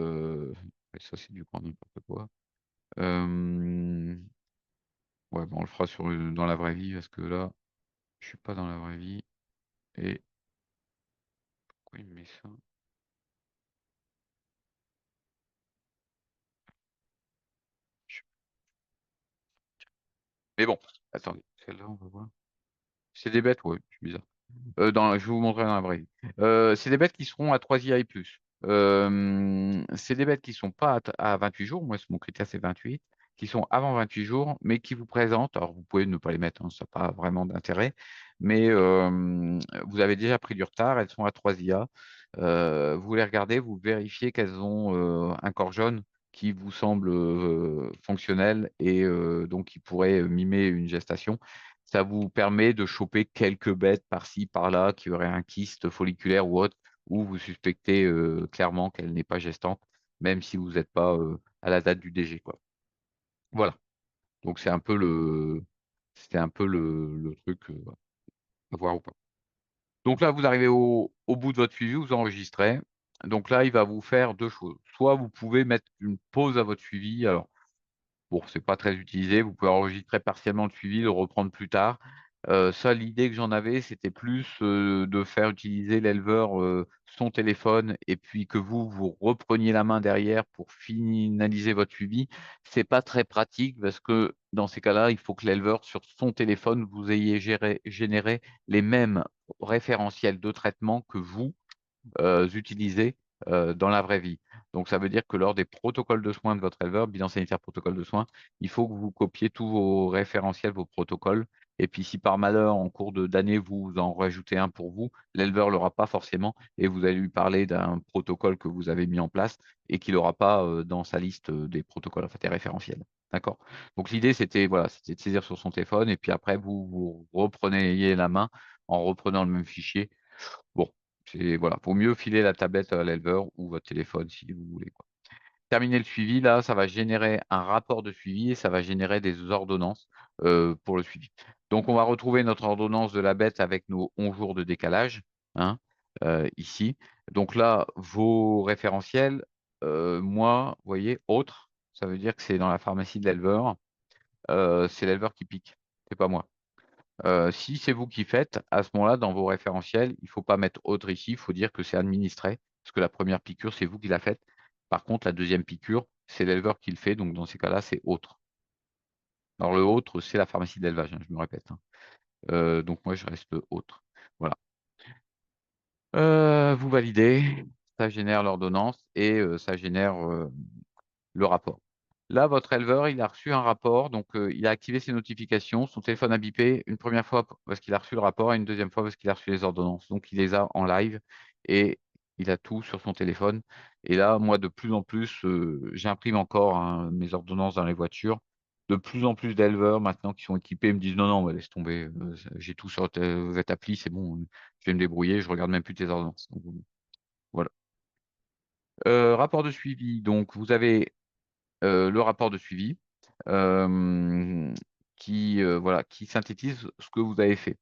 Ça c'est du grand n'importe quoi. Hem, ouais, bon, on le fera sur, dans la vraie vie parce que là, je suis pas dans la vraie vie et pourquoi il me met ça? Je Mais bon, attendez, celle-là on va voir. C'est des bêtes, ouais, c'est bizarre. Je vais vous montrer dans la vraie vie. C'est des bêtes qui seront à 3 IA et plus. C'est des bêtes qui sont pas à 28 jours, moi mon critère c'est 28, qui sont avant 28 jours, mais qui vous présentent, alors vous pouvez ne pas les mettre, hein, ça a pas vraiment d'intérêt, mais vous avez déjà pris du retard, elles sont à 3 IA. Vous les regardez, vous vérifiez qu'elles ont, un corps jaune qui vous semble, fonctionnel et donc qui pourrait, mimer une gestation. Ça vous permet de choper quelques bêtes par-ci, par-là, qui auraient un kyste folliculaire ou autre, où vous suspectez, clairement qu'elle n'est pas gestante, même si vous êtes pas, à la date du DG, quoi. Voilà, donc c'était un peu le truc, voilà, à voir ou pas. Donc là, vous arrivez au bout de votre suivi, vous enregistrez. Donc là, il va vous faire 2 choses. Soit vous pouvez mettre une pause à votre suivi, alors bon, c'est pas très utilisé. Vous pouvez enregistrer partiellement le suivi, le reprendre plus tard. Ça, l'idée que j'en avais, c'était plus, de faire utiliser l'éleveur, son téléphone et puis que vous repreniez la main derrière pour finaliser votre suivi. C'est pas très pratique parce que dans ces cas-là, il faut que l'éleveur, sur son téléphone, vous ayez généré les mêmes référentiels de traitement que vous, utilisés, dans la vraie vie. Donc ça veut dire que lors des protocoles de soins de votre éleveur, bilan sanitaire, protocole de soins, il faut que vous copiez tous vos référentiels, vos protocoles et puis si par malheur, en cours d'année, vous en rajoutez un pour vous, l'éleveur l'aura pas forcément et vous allez lui parler d'un protocole que vous avez mis en place et qu'il aura pas, dans sa liste, des protocoles, en fait, des référentiels. D'accord? Donc l'idée, c'était, voilà, c'était de saisir sur son téléphone et puis après vous repreniez la main en reprenant le même fichier. Bon, c'est voilà, vaut mieux filer la tablette à l'éleveur ou votre téléphone si vous voulez, quoi. Terminer le suivi, là, ça va générer un rapport de suivi et ça va générer des ordonnances, pour le suivi. Donc on va retrouver notre ordonnance de la bête avec nos 11 jours de décalage, hein, ici. Donc là, vos référentiels, moi, vous voyez, autres, ça veut dire que c'est dans la pharmacie de l'éleveur, c'est l'éleveur qui pique, c'est pas moi. Si c'est vous qui faites, à ce moment-là, dans vos référentiels, il faut pas mettre «autre» ici, il faut dire que c'est administré, parce que la première piqûre, c'est vous qui la faites. Par contre, la deuxième piqûre, c'est l'éleveur qui le fait, donc dans ces cas-là, c'est «autre». Alors le «autre», c'est la pharmacie d'élevage, hein, je me répète, hein. Donc moi, je reste «autre». Voilà. Vous validez, ça génère l'ordonnance et ça génère, le rapport. Là, votre éleveur, il a reçu un rapport, donc il a activé ses notifications, son téléphone a bipé une première fois parce qu'il a reçu le rapport et une deuxième fois parce qu'il a reçu les ordonnances. Donc il les a en live et il a tout sur son téléphone et là, moi, de plus en plus, j'imprime encore, hein, mes ordonnances dans les voitures. De plus en plus d'éleveurs maintenant qui sont équipés me disent: «Non, non, mais laisse tomber, j'ai tout sur cette appli, c'est bon, je vais me débrouiller, je regarde même plus tes ordonnances». Donc voilà. Rapport de suivi, donc vous avez le rapport de suivi, hem, voilà, qui synthétise ce que vous avez fait.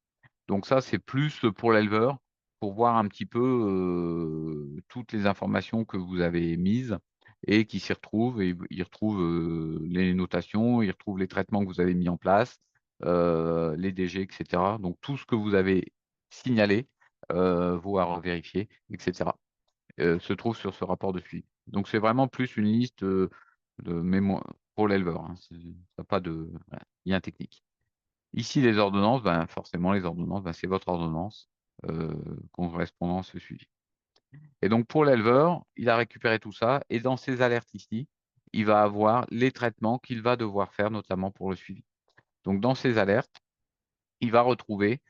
Donc ça, c'est plus pour l'éleveur, pour voir un petit peu, toutes les informations que vous avez mises et qui s'y retrouvent et il retrouve, les notations, il retrouve les traitements que vous avez mis en place, les DG et cetera. Donc tout ce que vous avez signalé, voire vérifié et cetera, se trouve sur ce rapport de suivi. Donc c'est vraiment plus une liste, de mémoire pour l'éleveur, hein, ça a pas de voilà, lien technique. Ici, les ordonnances, ben, forcément les ordonnances, ben, c'est votre ordonnance, correspondant à ce suivi. Et donc pour l'éleveur, il a récupéré tout ça et dans ses alertes ici, il va avoir les traitements qu'il va devoir faire, notamment pour le suivi. Donc dans ses alertes, il va retrouver,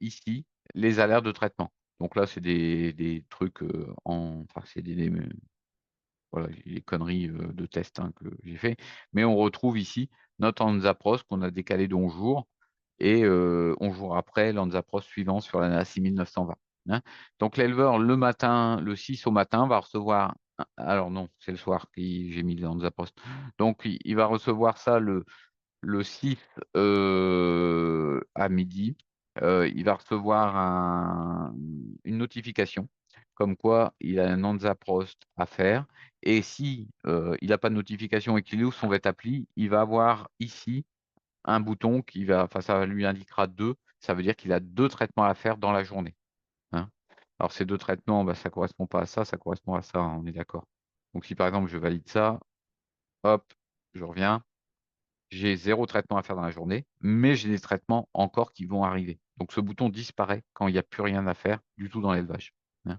ici, les alertes de traitement. Donc là, c'est des trucs, enfin, c'est des voilà, les conneries, de test, hein, que j'ai fait. Mais on retrouve ici notre Hansaprot qu'on a décalé de 11 jours et 11 jours après l'Hansaprot suivant sur l'ANA 6920, hein. Donc l'éleveur, le matin, le 6 au matin, va recevoir Alors non, c'est le soir que j'ai mis dans la poste. Donc il va recevoir ça le 6 à midi. Il va recevoir une notification comme quoi il a un Hansaprost à faire. Et si il n'a pas de notification et qu'il ouvre son Vetappli, il va avoir ici un bouton enfin ça lui indiquera deux. Ça veut dire qu'il a deux traitements à faire dans la journée, hein. Alors ces deux traitements, bah, ça correspond pas à ça correspond à ça, hein, on est d'accord. Donc si par exemple je valide ça, hop, je reviens, j'ai zéro traitement à faire dans la journée, mais j'ai des traitements encore qui vont arriver. Donc ce bouton disparaît quand il n'y a plus rien à faire du tout dans l'élevage, hein.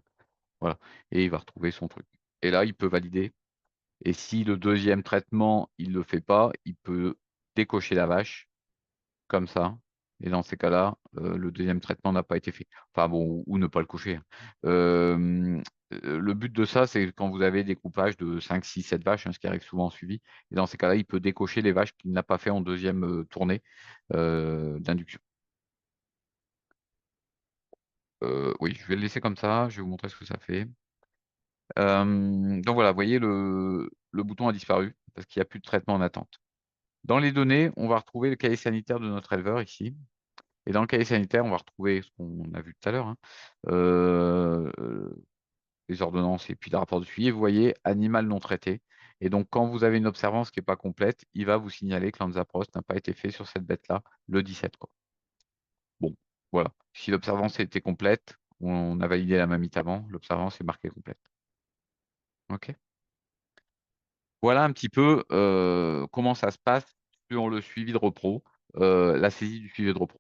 Voilà. Et il va retrouver son truc. Et là, il peut valider. Et si le deuxième traitement, il ne le fait pas, il peut décocher la vache comme ça. Et dans ces cas-là, le deuxième traitement n'a pas été fait. Enfin bon, ou ne pas le cocher, hein. Euh, le but de ça, c'est quand vous avez des groupages de 5, 6, 7 vaches, hein, ce qui arrive souvent en suivi. Et dans ces cas-là, il peut décocher les vaches qu'il n'a pas fait en deuxième tournée d'induction. Oui, je vais le laisser comme ça. Je vais vous montrer ce que ça fait. Donc voilà, vous voyez, le bouton a disparu parce qu'il n'y a plus de traitement en attente. Dans les données, on va retrouver le cahier sanitaire de notre éleveur ici. Et dans le cahier sanitaire, on va retrouver ce qu'on a vu tout à l'heure, hein, euh, euh, les ordonnances et puis le rapport de suivi. Et vous voyez, animal non traité. Et donc, quand vous avez une observance qui n'est pas complète, il va vous signaler que l'Hansaprost n'a pas été fait sur cette bête-là le 17, quoi. Bon, voilà. Si l'observance était complète, on a validé la mamite avant, l'observance est marquée complète. OK. Voilà un petit peu comment ça se passe sur le suivi de repro, la saisie du suivi de repro.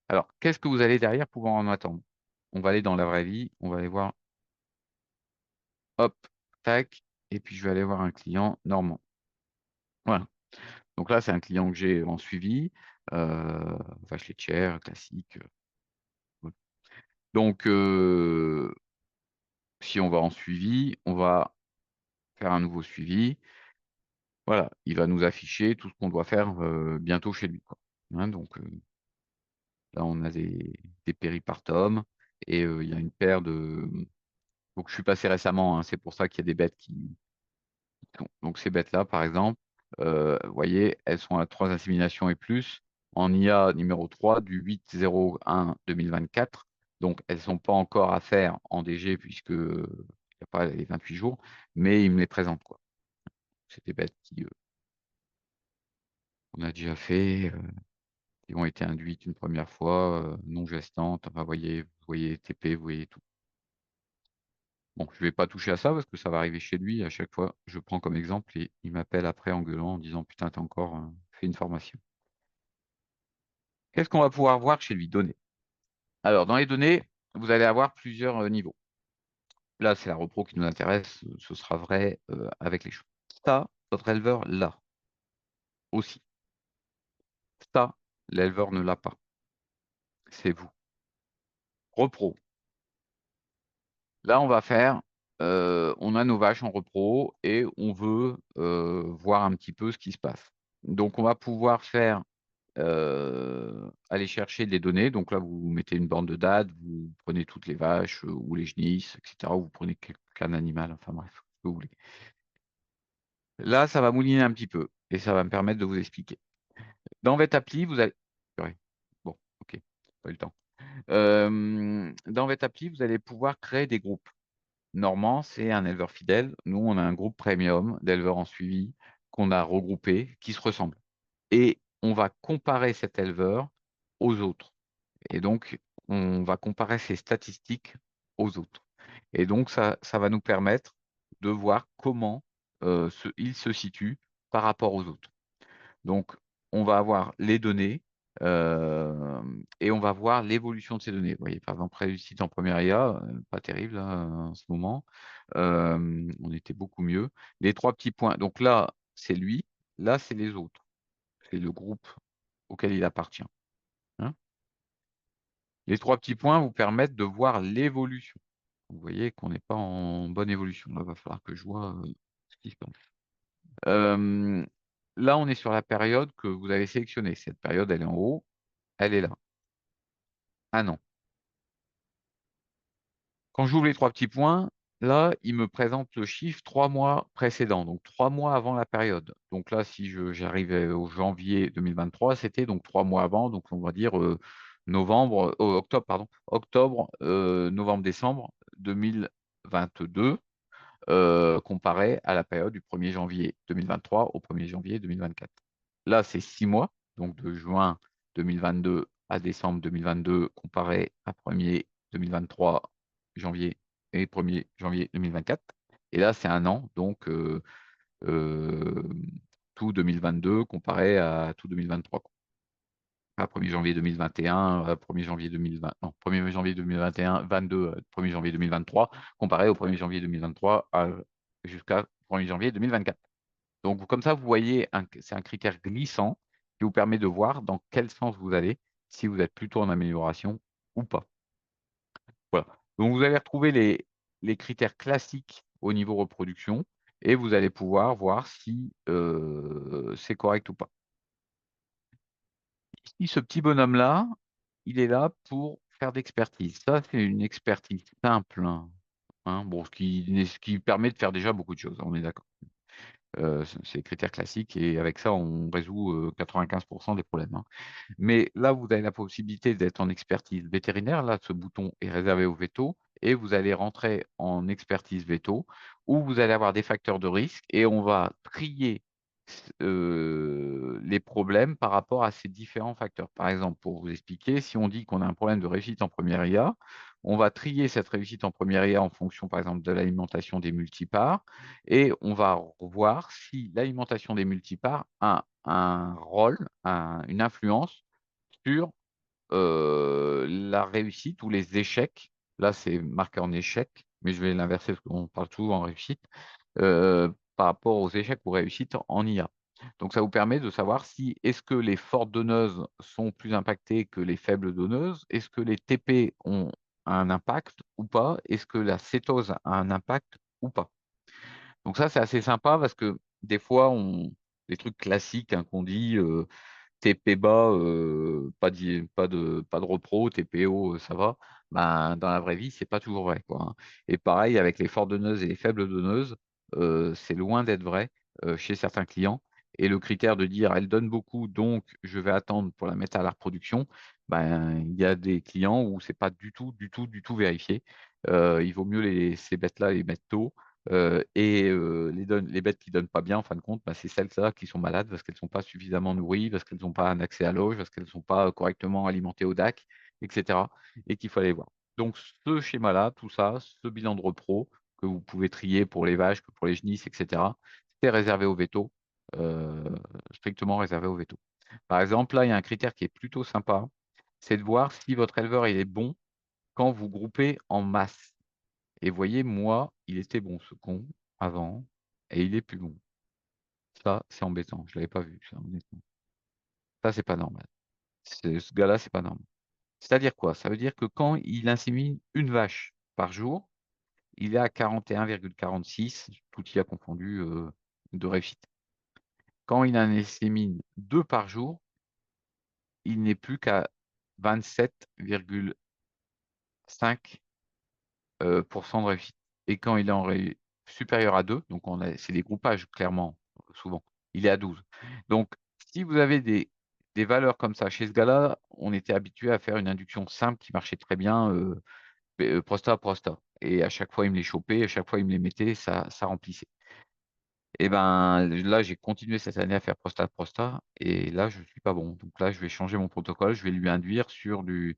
Alors, qu'est-ce que vous allez derrière pouvoir en attendre? On va aller dans la vraie vie, on va aller voir, hop, tac, et puis je vais aller voir un client normand. Voilà. Donc là, c'est un client que j'ai en suivi, vache laitière, classique. Voilà. Donc, si on va en suivi, on va faire un nouveau suivi. Voilà, il va nous afficher tout ce qu'on doit faire bientôt chez lui, quoi, hein. Donc, là, on a des péripartums et il y a une paire de. Donc, je suis passé récemment, hein, c'est pour ça qu'il y a des bêtes qui. Donc, ces bêtes-là, par exemple, vous voyez, elles sont à 3 inséminations et plus en IA numéro 3 du 8-01-2024. Donc, elles ne sont pas encore à faire en DG puisque il n'y a pas les 28 jours, mais il me les présente, quoi. C'est des bêtes qui on a déjà fait, qui ont été induites une première fois, non gestantes. Enfin, vous voyez TP, vous voyez tout. Bon, je vais pas toucher à ça parce que ça va arriver chez lui. À chaque fois, je prends comme exemple et il m'appelle après en gueulant en disant: «Putain, t'as encore fait une formation». Qu'est-ce qu'on va pouvoir voir chez lui? Données. Alors, dans les données, vous allez avoir plusieurs niveaux. Là, c'est la repro qui nous intéresse. Ce sera vrai avec les chevaux. Ça, votre éleveur l'a aussi. Ça, l'éleveur ne l'a pas. C'est vous. Repro. Là, on va faire, on a nos vaches en repro et on veut voir un petit peu ce qui se passe. Donc, on va pouvoir faire, aller chercher des données. Donc là, vous mettez une borne de date, vous prenez toutes les vaches ou les genisses, etc. Ou vous prenez qu'un animal, enfin bref, ce que vous voulez. Là, ça va mouliner un petit peu et ça va me permettre de vous expliquer. Dans Vetappli, vous allez. Purée. Bon, ok, pas eu le temps. Dans Vetappli, vous allez pouvoir créer des groupes. Normand, c'est un éleveur fidèle. Nous, on a un groupe premium d'éleveurs en suivi qu'on a regroupé, qui se ressemblent. Et on va comparer cet éleveur aux autres. Et donc, on va comparer ses statistiques aux autres. Et donc, ça va nous permettre de voir comment il se situe par rapport aux autres. Donc, on va avoir les données euh, et on va voir l'évolution de ces données. Vous voyez, par exemple, réussite en première IA, pas terrible là, en ce moment. On était beaucoup mieux. Les trois petits points. Donc là, c'est lui. Là, c'est les autres. C'est le groupe auquel il appartient, hein. Les trois petits points vous permettent de voir l'évolution. Vous voyez qu'on n'est pas en bonne évolution. Là, il va falloir que je vois ce qui se passe. Euh, Là, on est sur la période que vous avez sélectionnée. Cette période, elle est en haut, elle est là. Ah non. Quand j'ouvre les trois petits points, là, il me présente le chiffre 3 mois précédents, donc 3 mois avant la période. Donc là, si j'arrivais au janvier 2023, c'était donc 3 mois avant, donc on va dire, octobre, pardon, octobre, novembre-décembre 2022, comparé à la période du 1er janvier 2023 au 1er janvier 2024. Là, c'est 6 mois, donc de juin 2022 à décembre 2022, comparé à 1er 2023, janvier et 1er janvier 2024. Et là, c'est un an, donc tout 2022 comparé à tout 2023, quoi. À 1er janvier 2021, à 1er janvier 2020, non, 1er janvier 2021, 22, 1er janvier 2023, comparé au 1er janvier 2023 jusqu'à 1er janvier 2024. Donc, comme ça, vous voyez, c'est un critère glissant qui vous permet de voir dans quel sens vous allez, si vous êtes plutôt en amélioration ou pas. Voilà. Donc, vous allez retrouver les critères classiques au niveau reproduction et vous allez pouvoir voir si c'est correct ou pas. Ici, ce petit bonhomme-là, il est là pour faire d'expertise. Ça, c'est une expertise simple, hein, bon, ce qui permet de faire déjà beaucoup de choses, on est d'accord. C'est les critères classiques et avec ça, on résout 95 des problèmes, hein. Mais là, vous avez la possibilité d'être en expertise vétérinaire. Là, ce bouton est réservé au véto et vous allez rentrer en expertise véto où vous allez avoir des facteurs de risque et on va trier les problèmes par rapport à ces différents facteurs. Par exemple, pour vous expliquer, si on dit qu'on a un problème de réussite en première IA, on va trier cette réussite en première IA en fonction, par exemple, de l'alimentation des multipares et on va voir si l'alimentation des multipares a un rôle, une influence sur la réussite ou les échecs. Là, c'est marqué en échec, mais je vais l'inverser parce qu'on parle toujours en réussite, par rapport aux échecs ou réussites en IA. Donc ça vous permet de savoir si est-ce que les fortes donneuses sont plus impactées que les faibles donneuses? Est-ce que les TP ont un impact ou pas? Est-ce que la cétose a un impact ou pas? Donc ça, c'est assez sympa parce que des fois, les trucs classiques, hein, qu'on dit, TP bas, pas de repro, TP haut, ça va. Ben, dans la vraie vie, c'est pas toujours vrai, quoi, hein. Et pareil avec les fortes donneuses et les faibles donneuses, c'est loin d'être vrai, chez certains clients. Et le critère de dire: «Elle donne beaucoup, donc je vais attendre pour la mettre à la reproduction», ben, il y a des clients où c'est pas du tout, du tout, du tout vérifié. Il vaut mieux ces bêtes-là les mettre tôt. Les bêtes qui donnent pas bien, en fin de compte, bah, c'est celles-là qui sont malades parce qu'elles sont pas suffisamment nourries, parce qu'elles ont pas un accès à l'auge, parce qu'elles sont pas correctement alimentées au DAC, et cetera, et qu'il faut aller voir. Donc ce schéma-là, tout ça, ce bilan de repro que vous pouvez trier pour les vaches, que pour les genisses, et cetera, c'est réservé au véto, heu, strictement réservé au véto. Par exemple, là, il y a un critère qui est plutôt sympa, c'est de voir si votre éleveur, il est bon quand vous groupez en masse. Et voyez, moi, il était bon ce con avant et il est plus bon. Ça, c'est embêtant. Je l'avais pas vu ça, honnêtement. Ça, c'est pas normal. Ce gars-là, c'est pas normal. C'est-à-dire quoi? Ça veut dire que quand il insémine une vache par jour, il est à 41,46, tout y a confondu, de réussite. Quand il en insémine 2 par jour, il n'est plus qu'à 27,5 de réussite. Et quand il est supérieur à 2, donc c'est des groupages clairement, souvent, il est à 12. Donc si vous avez des valeurs comme ça, chez ce gars-là, on était habitué à faire une induction simple qui marchait très bien, prosta, prosta, et à chaque fois il me les chopait, à chaque fois il me les mettait, ça remplissait. Et ben, là, j'ai continué cette année à faire prostate prostat et là, je suis pas bon. Donc là, je vais changer mon protocole, je vais lui induire sur du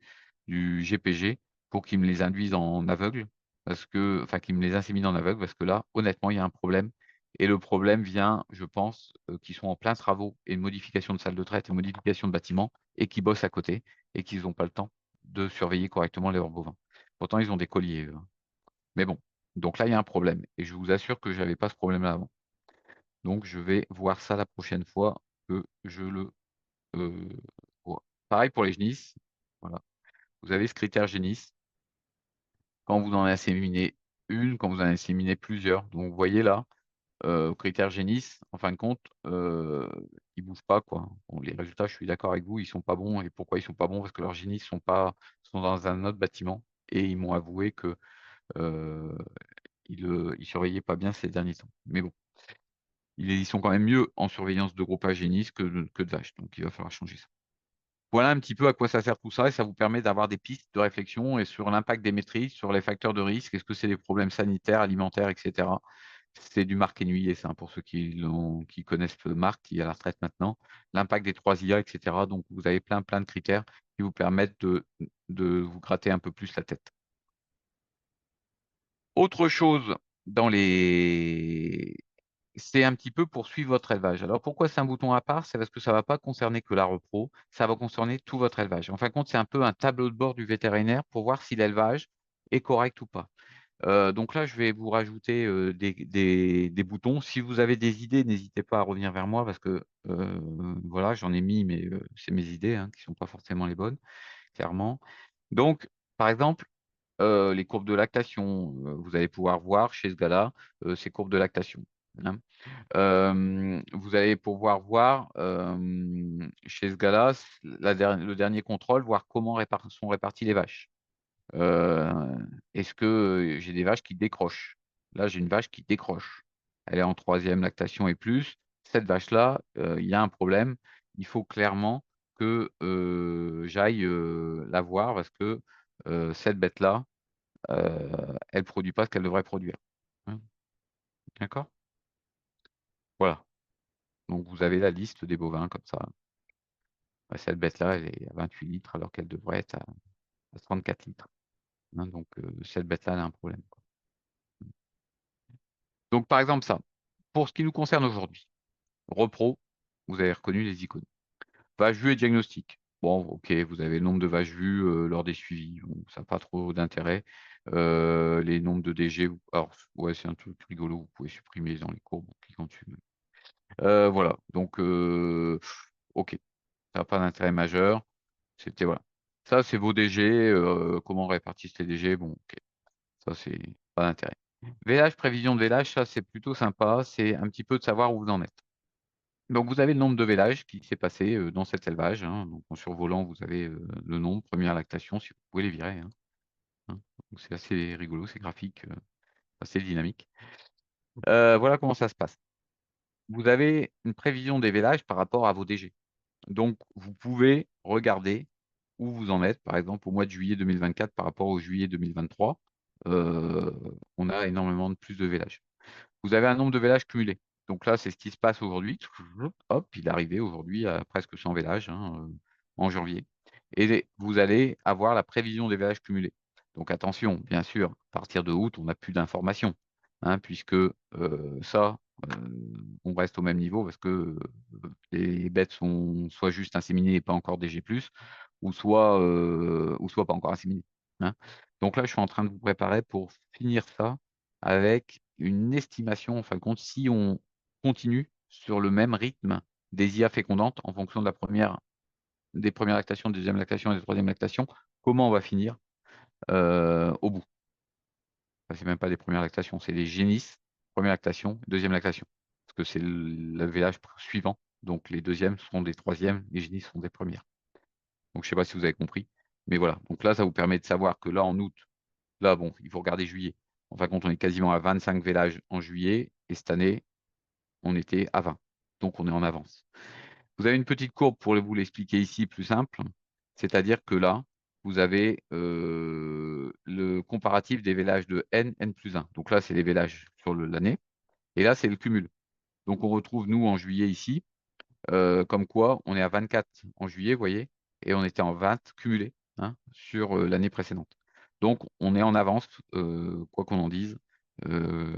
GPG pour qu'il me les induise en aveugle parce que enfin, qu'il me les insémine en aveugle parce que là, honnêtement, il y a un problème et le problème vient, je pense, qu'ils sont en plein travaux et modification de salle de traite et modification de bâtiments et qu'ils bossent à côté et qu'ils n'ont pas le temps de surveiller correctement leurs bovins. Pourtant, ils ont des colliers, eux, hein. Mais bon, donc là, il y a un problème et je vous assure que j'avais pas ce problème-là avant. Donc je vais voir ça la prochaine fois que je le, heu, vois. Pareil pour les génisses, voilà. Vous avez ce critère génisse, quand vous en inséminez une, quand vous en inséminez plusieurs. Donc vous voyez là, critère génisse, en fin de compte, ils bougent pas, quoi. Bon, les résultats, je suis d'accord avec vous, ils sont pas bons et pourquoi ils sont pas bons? Parce que leurs génisses sont dans un autre bâtiment et ils m'ont avoué que, heu, il surveillait pas bien ces derniers temps. Mais bon, ils sont quand même mieux en surveillance de gros génisses que de vaches, donc il va falloir changer ça. Voilà un petit peu à quoi ça sert tout ça et ça vous permet d'avoir des pistes de réflexion et sur l'impact des maîtrises, sur les facteurs de risque. Est-ce que c'est des problèmes sanitaires, alimentaires, et cetera. C'est du Marc Hennuyer, ça, pour ceux qui connaissent Marc, qui est à la retraite maintenant. L'impact des 3 IA, et cetera. Donc, vous avez plein de critères qui vous permettent de vous gratter un peu plus la tête. Autre chose dans les c'est un petit peu pour suivre votre élevage. Alors pourquoi c'est un bouton à part? C'est parce que ça ne va pas concerner que la repro, ça va concerner tout votre élevage. En fin de compte, c'est un peu un tableau de bord du vétérinaire pour voir si l'élevage est correct ou pas. Donc là, je vais vous rajouter des boutons. Si vous avez des idées, n'hésitez pas à revenir vers moi parce que voilà, j'en ai mis, mais c'est mes idées hein, qui ne sont pas forcément les bonnes, clairement. Donc, par exemple, les courbes de lactation, vous allez pouvoir voir chez ce gars-là ses courbes de lactation. Hein. Vous allez pouvoir voir chez ce gars-là le dernier contrôle, voir comment sont réparties les vaches. Est-ce que j'ai des vaches qui décrochent? Là, j'ai une vache qui décroche. Elle est en 3e lactation et plus. Cette vache-là, il y a un problème. Il faut clairement que j'aille la voir parce que cette bête-là, elle ne produit pas ce qu'elle devrait produire. Hein, d'accord? Voilà. Donc, vous avez la liste des bovins comme ça. Ouais, cette bête-là, elle est à 28 litres alors qu'elle devrait être à 34 litres. Hein, donc, cette bête-là, elle a un problème, quoi. Donc, par exemple, ça. Pour ce qui nous concerne aujourd'hui, repro, vous avez reconnu les icônes. Vaches vues et diagnostic. Bon, ok, vous avez le nombre de vaches vues lors des suivis. Bon, ça n'a pas trop d'intérêt. Les nombres de DG, alors, ouais, c'est un truc rigolo, vous pouvez supprimer dans les courbes en cliquant dessus. Voilà, donc, ok, ça n'a pas d'intérêt majeur. C'était, voilà. Ça, c'est vos DG, comment on répartissent les DG, bon, ok. Ça, c'est pas d'intérêt. Vélage, prévision de vélage, ça, c'est plutôt sympa. C'est un petit peu de savoir où vous en êtes. Donc, vous avez le nombre de vélages qui s'est passé dans cet élevage. Hein. Donc, en survolant, vous avez le nombre, première lactation, si vous pouvez les virer. Hein. Hein. Donc, c'est assez rigolo, c'est graphique, assez dynamique. Voilà comment ça se passe. Vous avez une prévision des vélages par rapport à vos DG. Donc, vous pouvez regarder où vous en êtes. Par exemple, au mois de juillet 2024 par rapport au juillet 2023, on a énormément de plus de vélages. Vous avez un nombre de vélages cumulés. Donc là, c'est ce qui se passe aujourd'hui. Hop, il est arrivé aujourd'hui à presque 100 vélages hein, en janvier. Et vous allez avoir la prévision des vélages cumulés. Donc attention, bien sûr, à partir de août, on n'a plus d'informations, hein, puisque ça, on reste au même niveau parce que les bêtes sont soit juste inséminées et pas encore DG+, ou soit pas encore inséminées. Hein. Donc là, je suis en train de vous préparer pour finir ça avec une estimation, en fin de compte, si on continue sur le même rythme des IA fécondantes en fonction de des premières lactations, des deuxièmes lactations et des troisièmes lactations, comment on va finir au bout. Enfin, c'est même pas des premières lactations, c'est les génisses, première lactation, deuxième lactation. Parce que c'est le vélage suivant. Donc les deuxièmes sont des troisièmes, les génisses sont des premières. Donc je ne sais pas si vous avez compris. Mais voilà. Donc là, ça vous permet de savoir que là, en août, là, bon, il faut regarder juillet. En fin de compte, on est quasiment à 25 vélages en juillet. Et cette année, on était à 20. Donc on est en avance. Vous avez une petite courbe pour vous l'expliquer ici, plus simple. C'est-à-dire que là, vous avez le comparatif des vélages de N, N plus 1. Donc là, c'est les vélages sur l'année. Et là, c'est le cumul. Donc on retrouve, nous, en juillet ici, comme quoi on est à 24 en juillet, vous voyez, et on était en 20 cumulé hein, sur l'année précédente. Donc on est en avance, quoi qu'on en dise. Euh,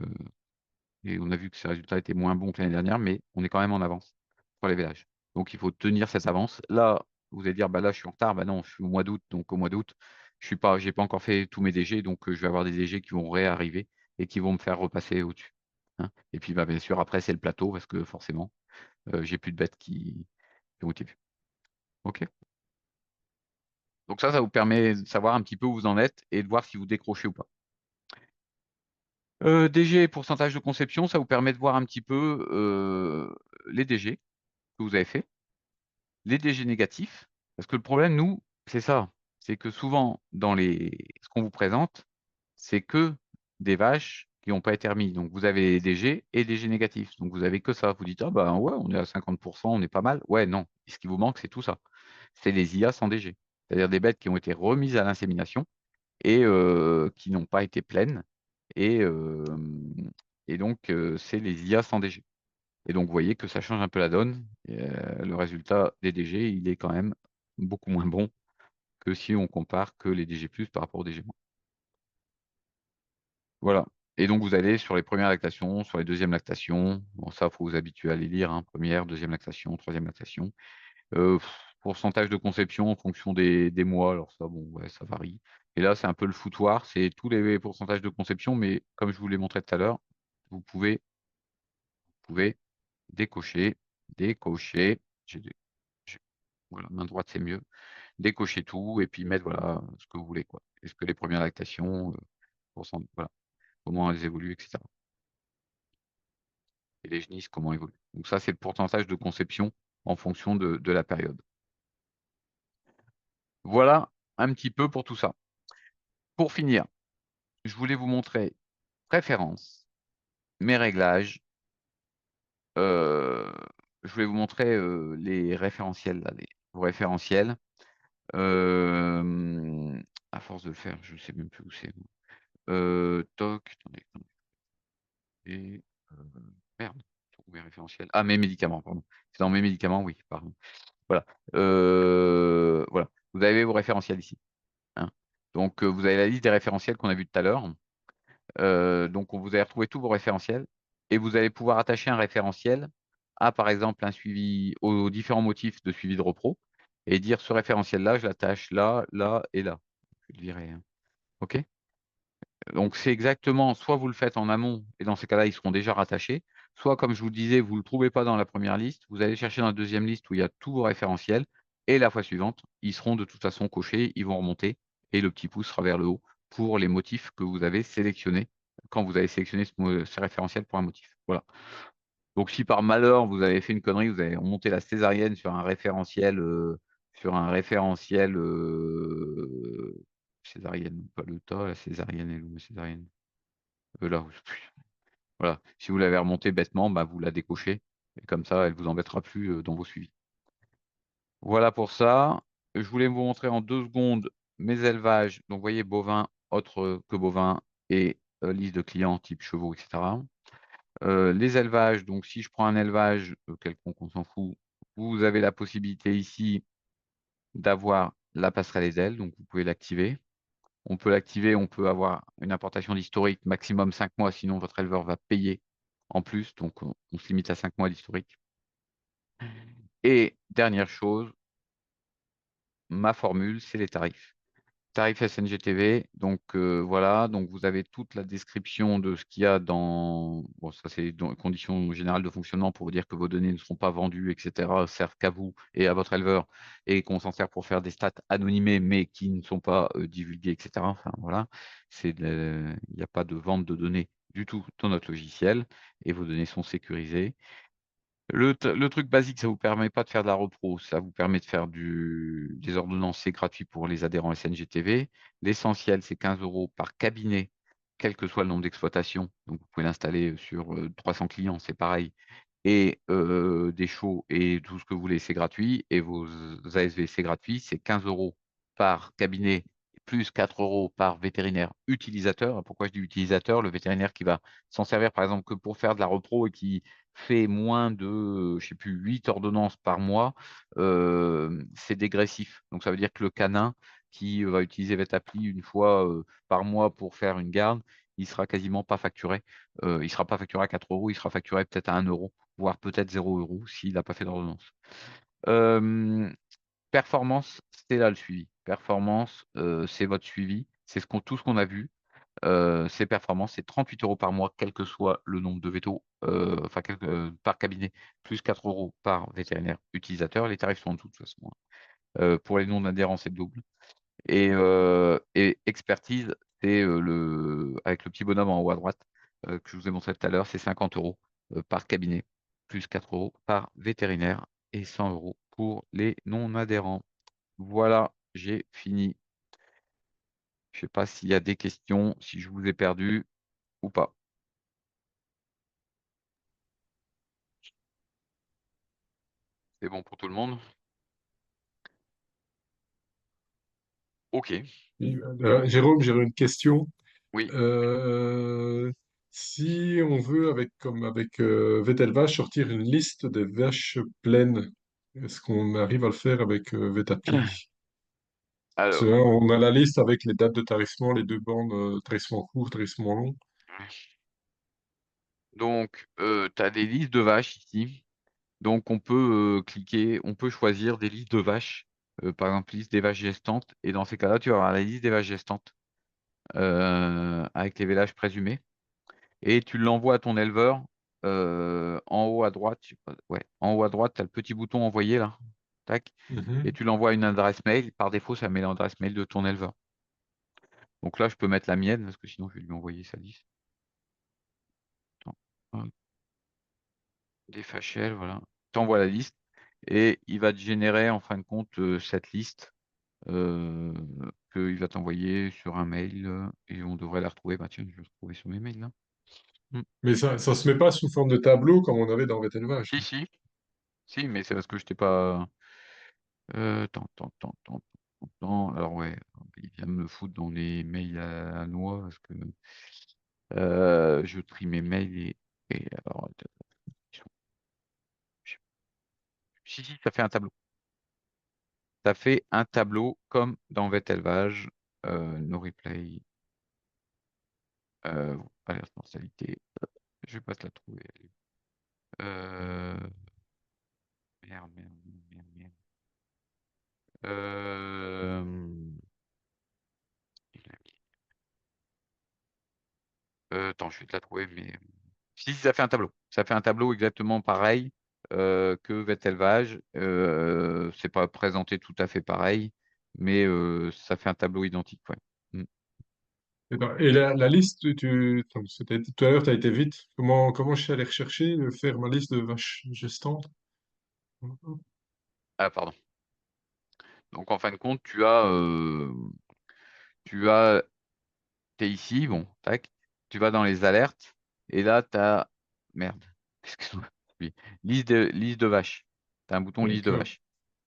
et on a vu que ces résultats étaient moins bons que l'année dernière, mais on est quand même en avance pour les vélages. Donc il faut tenir cette avance. Là, vous allez dire, bah là je suis en retard, bah non, je suis au mois d'août, donc au mois d'août, j'ai pas encore fait tous mes DG, donc je vais avoir des DG qui vont réarriver et qui vont me faire repasser au-dessus. Hein. Et puis bah, bien sûr, après c'est le plateau, parce que forcément, j'ai plus de bêtes qui ont été vues. OK? Donc ça vous permet de savoir un petit peu où vous en êtes et de voir si vous décrochez ou pas. DG pourcentage de conception, ça vous permet de voir un petit peu les DG que vous avez fait, les DG négatifs, parce que le problème, nous, c'est ça, c'est que souvent, ce qu'on vous présente, c'est que des vaches qui n'ont pas été remis. Donc vous avez les DG et DG négatifs. Donc vous avez que ça. Vous dites: «Ah bah, ouais, on est à 50, on est pas mal». Ouais, non, ce qui vous manque, c'est tout ça. C'est les IA sans DG. C'est-à-dire des bêtes qui ont été remises à l'insémination et qui n'ont pas été pleines et donc c'est les IA sans DG. Et donc vous voyez que ça change un peu la donne et le résultat des DG, il est quand même beaucoup moins bon que si on compare que les DG+ par rapport aux DG-. Voilà. Et donc vous allez sur les premières lactations, sur les deuxièmes lactations. Bon, ça, faut vous habituer à les lire, hein. 1re, 2e lactation, 3e lactation. Heu, Pourcentage de conception en fonction des mois, alors ça, bon, ouais, ça varie. Et là, c'est un peu le foutoir, c'est tous les pourcentages de conception, mais comme je vous l'ai montré tout à l'heure, vous pouvez décocher, décocher. J'ai voilà, main droite, c'est mieux. Décocher tout et puis mettre, voilà, ce que vous voulez, quoi. Est-ce que les premières lactations, voilà, comment elles évoluent et cetera. Et les genisses, comment évoluent. Donc ça, c'est le pourcentage de conception en fonction de la période. Voilà un petit peu pour tout ça. Pour finir, je voulais vous montrer préférences, mes réglages, heu, je voulais vous montrer, les référentiels là, les vos référentiels. Hem, à force de le faire, je sais même plus où c'est. Toc, attendez et merde, mes référentiels. Ah, mes médicaments, pardon. C'est dans mes médicaments, oui, pardon. Voilà, voilà, vous avez vos référentiels ici, hein. Donc vous avez la liste des référentiels qu'on a vus tout à l'heure. Donc vous allez retrouver tous vos référentiels et vous allez pouvoir attacher un référentiel à, par exemple, un suivi aux différents motifs de suivi de repros et dire: «Ce référentiel-là, je l'attache là, là et là». Je vais le virer, hein. OK? Donc c'est exactement, soit vous le faites en amont et dans ces cas-là, ils seront déjà rattachés, soit comme je vous le disais, vous ne le trouvez pas dans la première liste, vous allez chercher dans la deuxième liste où il y a tous vos référentiels et la fois suivante, ils seront de toute façon cochés, ils vont remonter et le petit pouce sera vers le haut pour les motifs que vous avez sélectionnés quand vous avez sélectionné ce référentiel pour un motif. Voilà. Donc si par malheur vous avez fait une connerie, vous avez remonté la césarienne sur un référentiel, césarienne, pas le tas, la césarienne, elle est où ma césarienne? Là, je sais plus. Voilà, si vous l'avez remontée bêtement, bah, vous la décochez et comme ça, elle vous embêtera plus, dans vos suivis. Voilà pour ça. Je voulais vous montrer en 2 secondes mes élevages. Donc vous voyez bovins, autres que bovins et liste de clients type chevaux et cetera. Les élevages, donc si je prends un élevage, quelconque, on s'en fout, vous avez la possibilité ici d'avoir la passerelle des ailes, donc vous pouvez l'activer. On peut l'activer, on peut avoir une importation d'historique maximum 5 mois, sinon votre éleveur va payer en plus, donc on se limite à 5 mois d'historique. Et dernière chose, ma formule, c'est les tarifs. Tarif SNGTV, donc voilà, donc vous avez toute la description de ce qu'il y a dans, bon, ça c'est dans les conditions générales de fonctionnement pour vous dire que vos données ne seront pas vendues et cetera, servent qu'à vous et à votre éleveur et qu'on s'en sert pour faire des stats anonymées mais qui ne sont pas, divulguées et cetera. Enfin voilà, il n'y a pas de vente de données du tout dans notre logiciel et vos données sont sécurisées. Le truc basique, ça vous permet pas de faire de la repro, ça vous permet de faire des ordonnances, c'est gratuit pour les adhérents SNGTV. L'essentiel, c'est 15 € par cabinet, quel que soit le nombre d'exploitations. Donc vous pouvez l'installer sur, 300 clients, c'est pareil et des shows et tout ce que vous voulez, c'est gratuit et vos ASV, c'est gratuit. C'est 15 € par cabinet, plus 4 € par vétérinaire utilisateur. Pourquoi je dis utilisateur? Le vétérinaire qui va s'en servir, par exemple, que pour faire de la repro et qui fait moins de, je sais plus, 8 ordonnances par mois, c'est dégressif. Donc ça veut dire que le canin qui va utiliser Vetappli une fois, par mois pour faire une garde, il sera quasiment pas facturé. Il sera pas facturé à 4 €, il sera facturé peut-être à 1 €, voire peut-être 0 € s'il n'a pas fait d'ordonnance. Hem, Performance, c'est là le suivi. Performance, c'est votre suivi, c'est tout ce qu'on a vu. C'est performance, c'est 38 € par mois, quel que soit le nombre de vétos, enfin par cabinet, plus 4 € par vétérinaire utilisateur. Les tarifs sont en dessous de toute façon, hein. Pour les non-adhérents, c'est le double. Et expertise, c'est, le avec le petit bonhomme en haut à droite, que je vous ai montré tout à l'heure, c'est 50 € par cabinet, plus 4 € par vétérinaire et 100 € pour les non-adhérents. Voilà, j'ai fini. Je sais pas s'il y a des questions, si je vous ai perdu ou pas? C'est bon pour tout le monde? Ok. Oui, Jérôme, j'aurais une question. Oui. Euh, Si on veut, comme avec Vételvache, sortir une liste des vaches pleines, est-ce qu'on arrive à le faire avec Vétapli? Parce que, Alors, hein, on a la liste avec les dates de tarissement, les deux bandes, tarissement court, tarissement long. donc, tu as des listes de vaches ici. Donc, on peut cliquer, on peut choisir des listes de vaches. Par exemple, liste des vaches gestantes. Et dans ces cas-là, tu vas avoir la liste des vaches gestantes avec les vélages présumés. Et tu l'envoies à ton éleveur en haut à droite. Je sais pas, ouais, en haut à droite, tu as le petit bouton envoyer là. Tac. Et Mhm. tu l'envoies à une adresse mail. Par défaut, ça met l'adresse mail de ton éleveur. Donc là, je peux mettre la mienne parce que sinon, je vais lui envoyer sa liste. Attends. Hop, des fachelles, voilà. Tu envoies la liste et il va te générer en fin de compte cette liste euh, qu'il va t'envoyer sur un mail et on devrait la retrouver. Bah tiens, je vais retrouver sur mes mails là. Hmm. Mais ça se met pas sous forme de tableau comme on avait dans Vételvache. Si, si, si, mais c'est parce que je t'ai pas. Tant. Alors ouais, il vient me le foutre dans les mails à noix parce que je trie mes mails et alors. Si, si, ça fait un tableau. Ça fait un tableau comme dans Vettelvage, no replay, euh, alerte mortalité. Je vais pas te la trouver. Euh, merde. Euh, il a mis- attends, je vais te la trouver, mais si, si, ça fait un tableau. Ça fait un tableau exactement pareil que Vettelvage. C'est pas présenté tout à fait pareil, mais ça fait un tableau identique, ouais. Mm. Et la liste, enfin, tout à l'heure, tu as été vite. Comment je suis allé rechercher, faire ma liste de vaches gestantes? Ah, pardon. Donc en fin de compte, tu as t'es ici, bon, tac, tu vas dans les alertes, et là, merde, excuse-moi, oui, liste de vaches. Tu as un bouton liste de D'accord. vaches.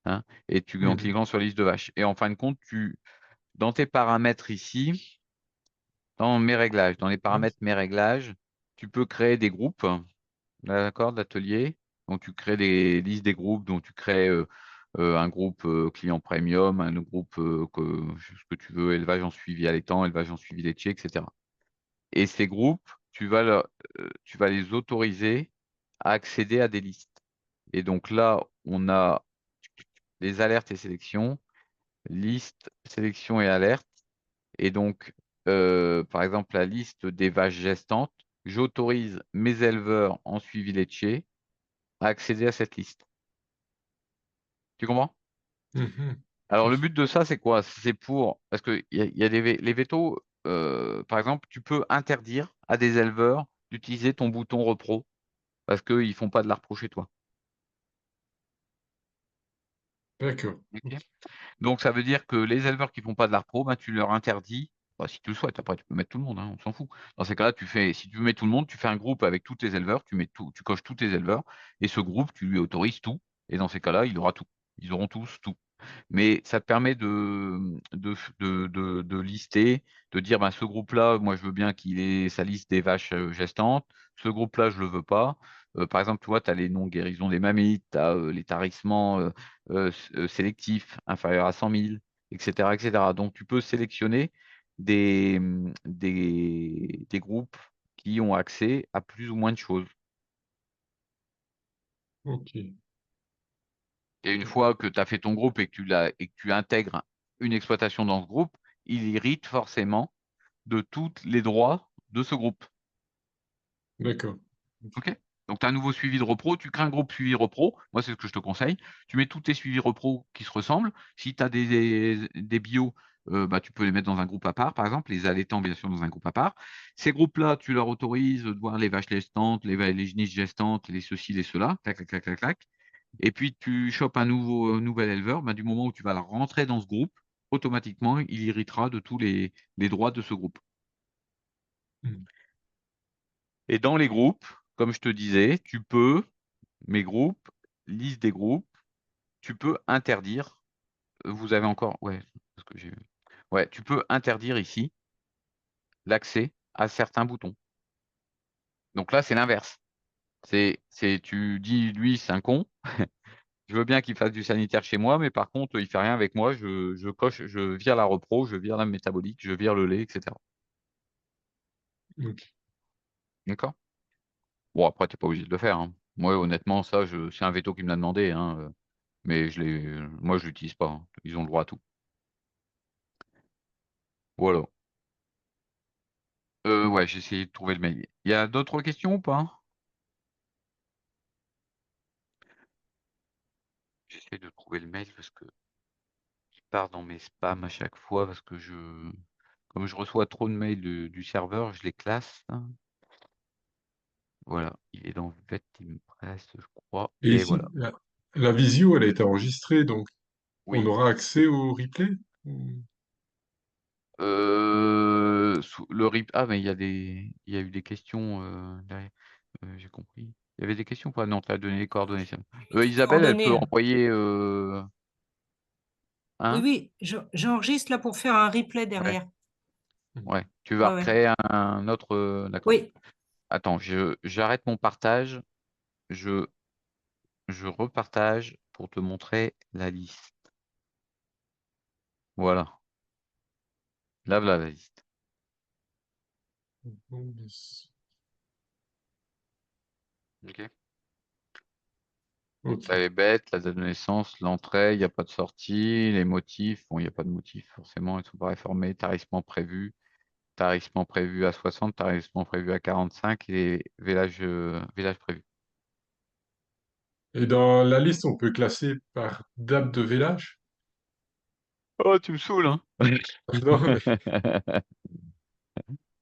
Hein, et en Mhm. cliquant sur liste de vaches. Et en fin de compte, dans tes paramètres ici, dans mes réglages, dans les paramètres mes réglages, tu peux créer des groupes, d'accord, d'ateliers. Donc, tu crées des listes des groupes, donc tu crées un groupe client premium, un groupe ce que tu veux, élevage en suivi allaitant, élevage en suivi laitier, etc. Et ces groupes, tu vas les autoriser à accéder à des listes. Et donc là, on a les alertes et sélections, liste, sélection et alerte. Et donc, par exemple, la liste des vaches gestantes, j'autorise mes éleveurs en suivi laitier à accéder à cette liste. Tu comprends? Mhm. Alors, le but de ça, c'est quoi? C'est parce que il y a les vétos, par exemple, tu peux interdire à des éleveurs d'utiliser ton bouton repro parce qu'ils ne font pas de la repro chez toi. D'accord. Ok. Donc, ça veut dire que les éleveurs qui font pas de la repro, ben, tu leur interdis, bah, si tu le souhaites, après tu peux mettre tout le monde, hein, on s'en fout. Dans ces cas-là, si tu mets tout le monde, tu fais un groupe avec tous tes éleveurs, tu coches tous tes éleveurs, et ce groupe, tu lui autorises tout, et dans ces cas-là, il aura tout. Ils auront tous tout. Mais ça te permet de lister, de dire ben, ce groupe-là, moi je veux bien qu'il ait sa liste des vaches gestantes, ce groupe-là, je le veux pas. Par exemple, tu vois, tu as les non-guérisons des mammifs, tu as les tarissements sélectifs inférieurs à 100 000, etc., etc. Donc tu peux sélectionner des groupes qui ont accès à plus ou moins de choses. Ok. Et une fois que tu as fait ton groupe et que tu intègres une exploitation dans ce groupe, il hérite forcément de tous les droits de ce groupe. D'accord. OK? Donc, tu as un nouveau suivi de repro, tu crées un groupe suivi repro. Moi, c'est ce que je te conseille. Tu mets tous tes suivis repro qui se ressemblent. Si tu as des bios, bah, tu peux les mettre dans un groupe à part, par exemple, les allaitants, bien sûr, dans un groupe à part. Ces groupes-là, tu leur autorises de voir les vaches gestantes, les génisses gestantes, les ceci, les cela, clac, clac, clac, clac, clac. Et puis, tu chopes nouvel éleveur. Bah, du moment où tu vas le rentrer dans ce groupe, automatiquement, il héritera de tous les droits de ce groupe. Mhm. Et dans les groupes, comme je te disais, tu peux, mes groupes, liste des groupes. tu peux interdire, vous avez encore, ouais, parce que j'ai, ouais, tu peux interdire ici l'accès à certains boutons. Donc là, c'est l'inverse. C'est tu dis: «Lui, c'est un con, je veux bien qu'il fasse du sanitaire chez moi, mais par contre, il fait rien avec moi, je coche, je vire la repro, je vire la métabolique, je vire le lait et cetera». Ok. D'accord? Bon, après, tu es pas obligé de le faire, hein. Moi, honnêtement, ça, c'est un veto qui me l'a demandé, hein, mais moi, je l'utilise pas, hein. Ils ont le droit à tout. Voilà. Ouais, j'ai essayé de trouver le mail. Il y a d'autres questions ou pas? J'essaie de trouver le mail parce que il part dans mes spams à chaque fois parce que comme je reçois trop de mails du serveur, je les classe. Voilà, il est dans Vetimpress, je crois, Et et ici, voilà. la visio, elle a été enregistrée, donc on Oui, aura accès au replay? sous le rip, ah, mais il y a eu des questions, derrière. J'ai compris. Il y avait des questions ou pas? Non, tu as donné les coordonnées, c'est bon. Isabelle, elle peut Coordonnées. envoyer, Oui, hein? oui, j'enregistre là pour faire un replay Ouais, derrière. ouais. Tu vas Ouais, ouais. recréer un autre, d'accord. Oui, Attends, j'arrête mon partage, je je repartage pour te montrer la liste. Voilà, là, voilà la liste. OK. Donc tu Ok. les bêtes, la date de naissance, l'entrée, il y a pas de sortie, les motifs, bon, il y a pas de motifs forcément, ils sont pas réformés, tarissement prévu à 60, tarissement prévu à 45 et village prévu. Et dans la liste, on peut classer par date de village? Oh, tu me saoules, hein? Non, mais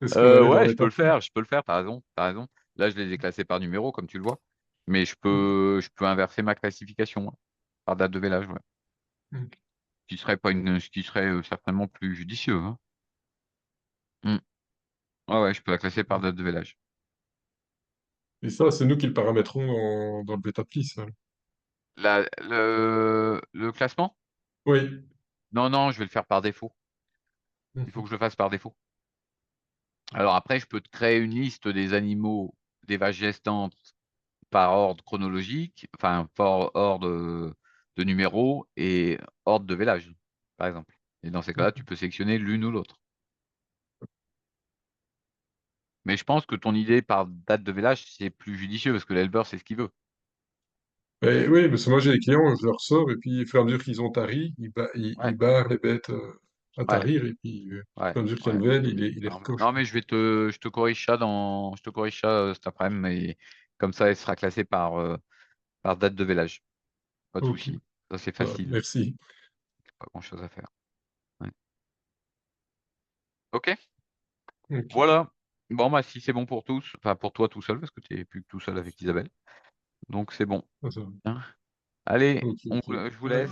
est-ce qu'on allait dans Ouais, l'établi? je peux le faire, tu raison, tu raison. Là, je les ai classés par numéro comme tu le vois, mais Ok. je peux inverser ma classification, hein, par date de village, ouais. Ok. Ce qui serait, certainement plus judicieux, hein. Mmh. Ouais, ouais, je peux la classer par date de village. Et ça, c'est nous qui le paramétrons dans le bêta-pli, ça. Le classement? Oui. Non, non, je vais le faire par défaut. Il faut Mhm. que je le fasse par défaut. Alors après, je peux te créer une liste des animaux, des vaches gestantes par ordre chronologique, enfin par ordre, de numéro et ordre de village, par exemple. Et dans ces cas-là, tu peux sélectionner l'une ou l'autre. Mais je pense que ton idée par date de village, c'est plus judicieux parce que l'éleveur, c'est ce qu'il veut. Mais oui, parce que moi j'ai des clients, je leur sors, et puis au fur et à mesure qu'ils ont tari, ils Ouais, barrent les bêtes à ouais, tarir, et puis au ouais, fur et à mesure qu'il y a ouais. une nouvelle, ils les Normal. recochent, Non, quoi. mais je te corrige ça je te corrige ça, cet après-midi, mais comme ça, elle sera classée par date de village. Pas de Ok, souci. Ça, c'est ça va, facile. merci. Pas grand-chose à faire. Ouais. OK. Ok, Voilà. Bon, bah, si c'est bon pour tous, enfin pour toi tout seul, parce que tu es plus que tout seul avec Isabelle. Donc c'est bon. ça va. Hein. Allez, Ok, ok. je vous Ouais. laisse.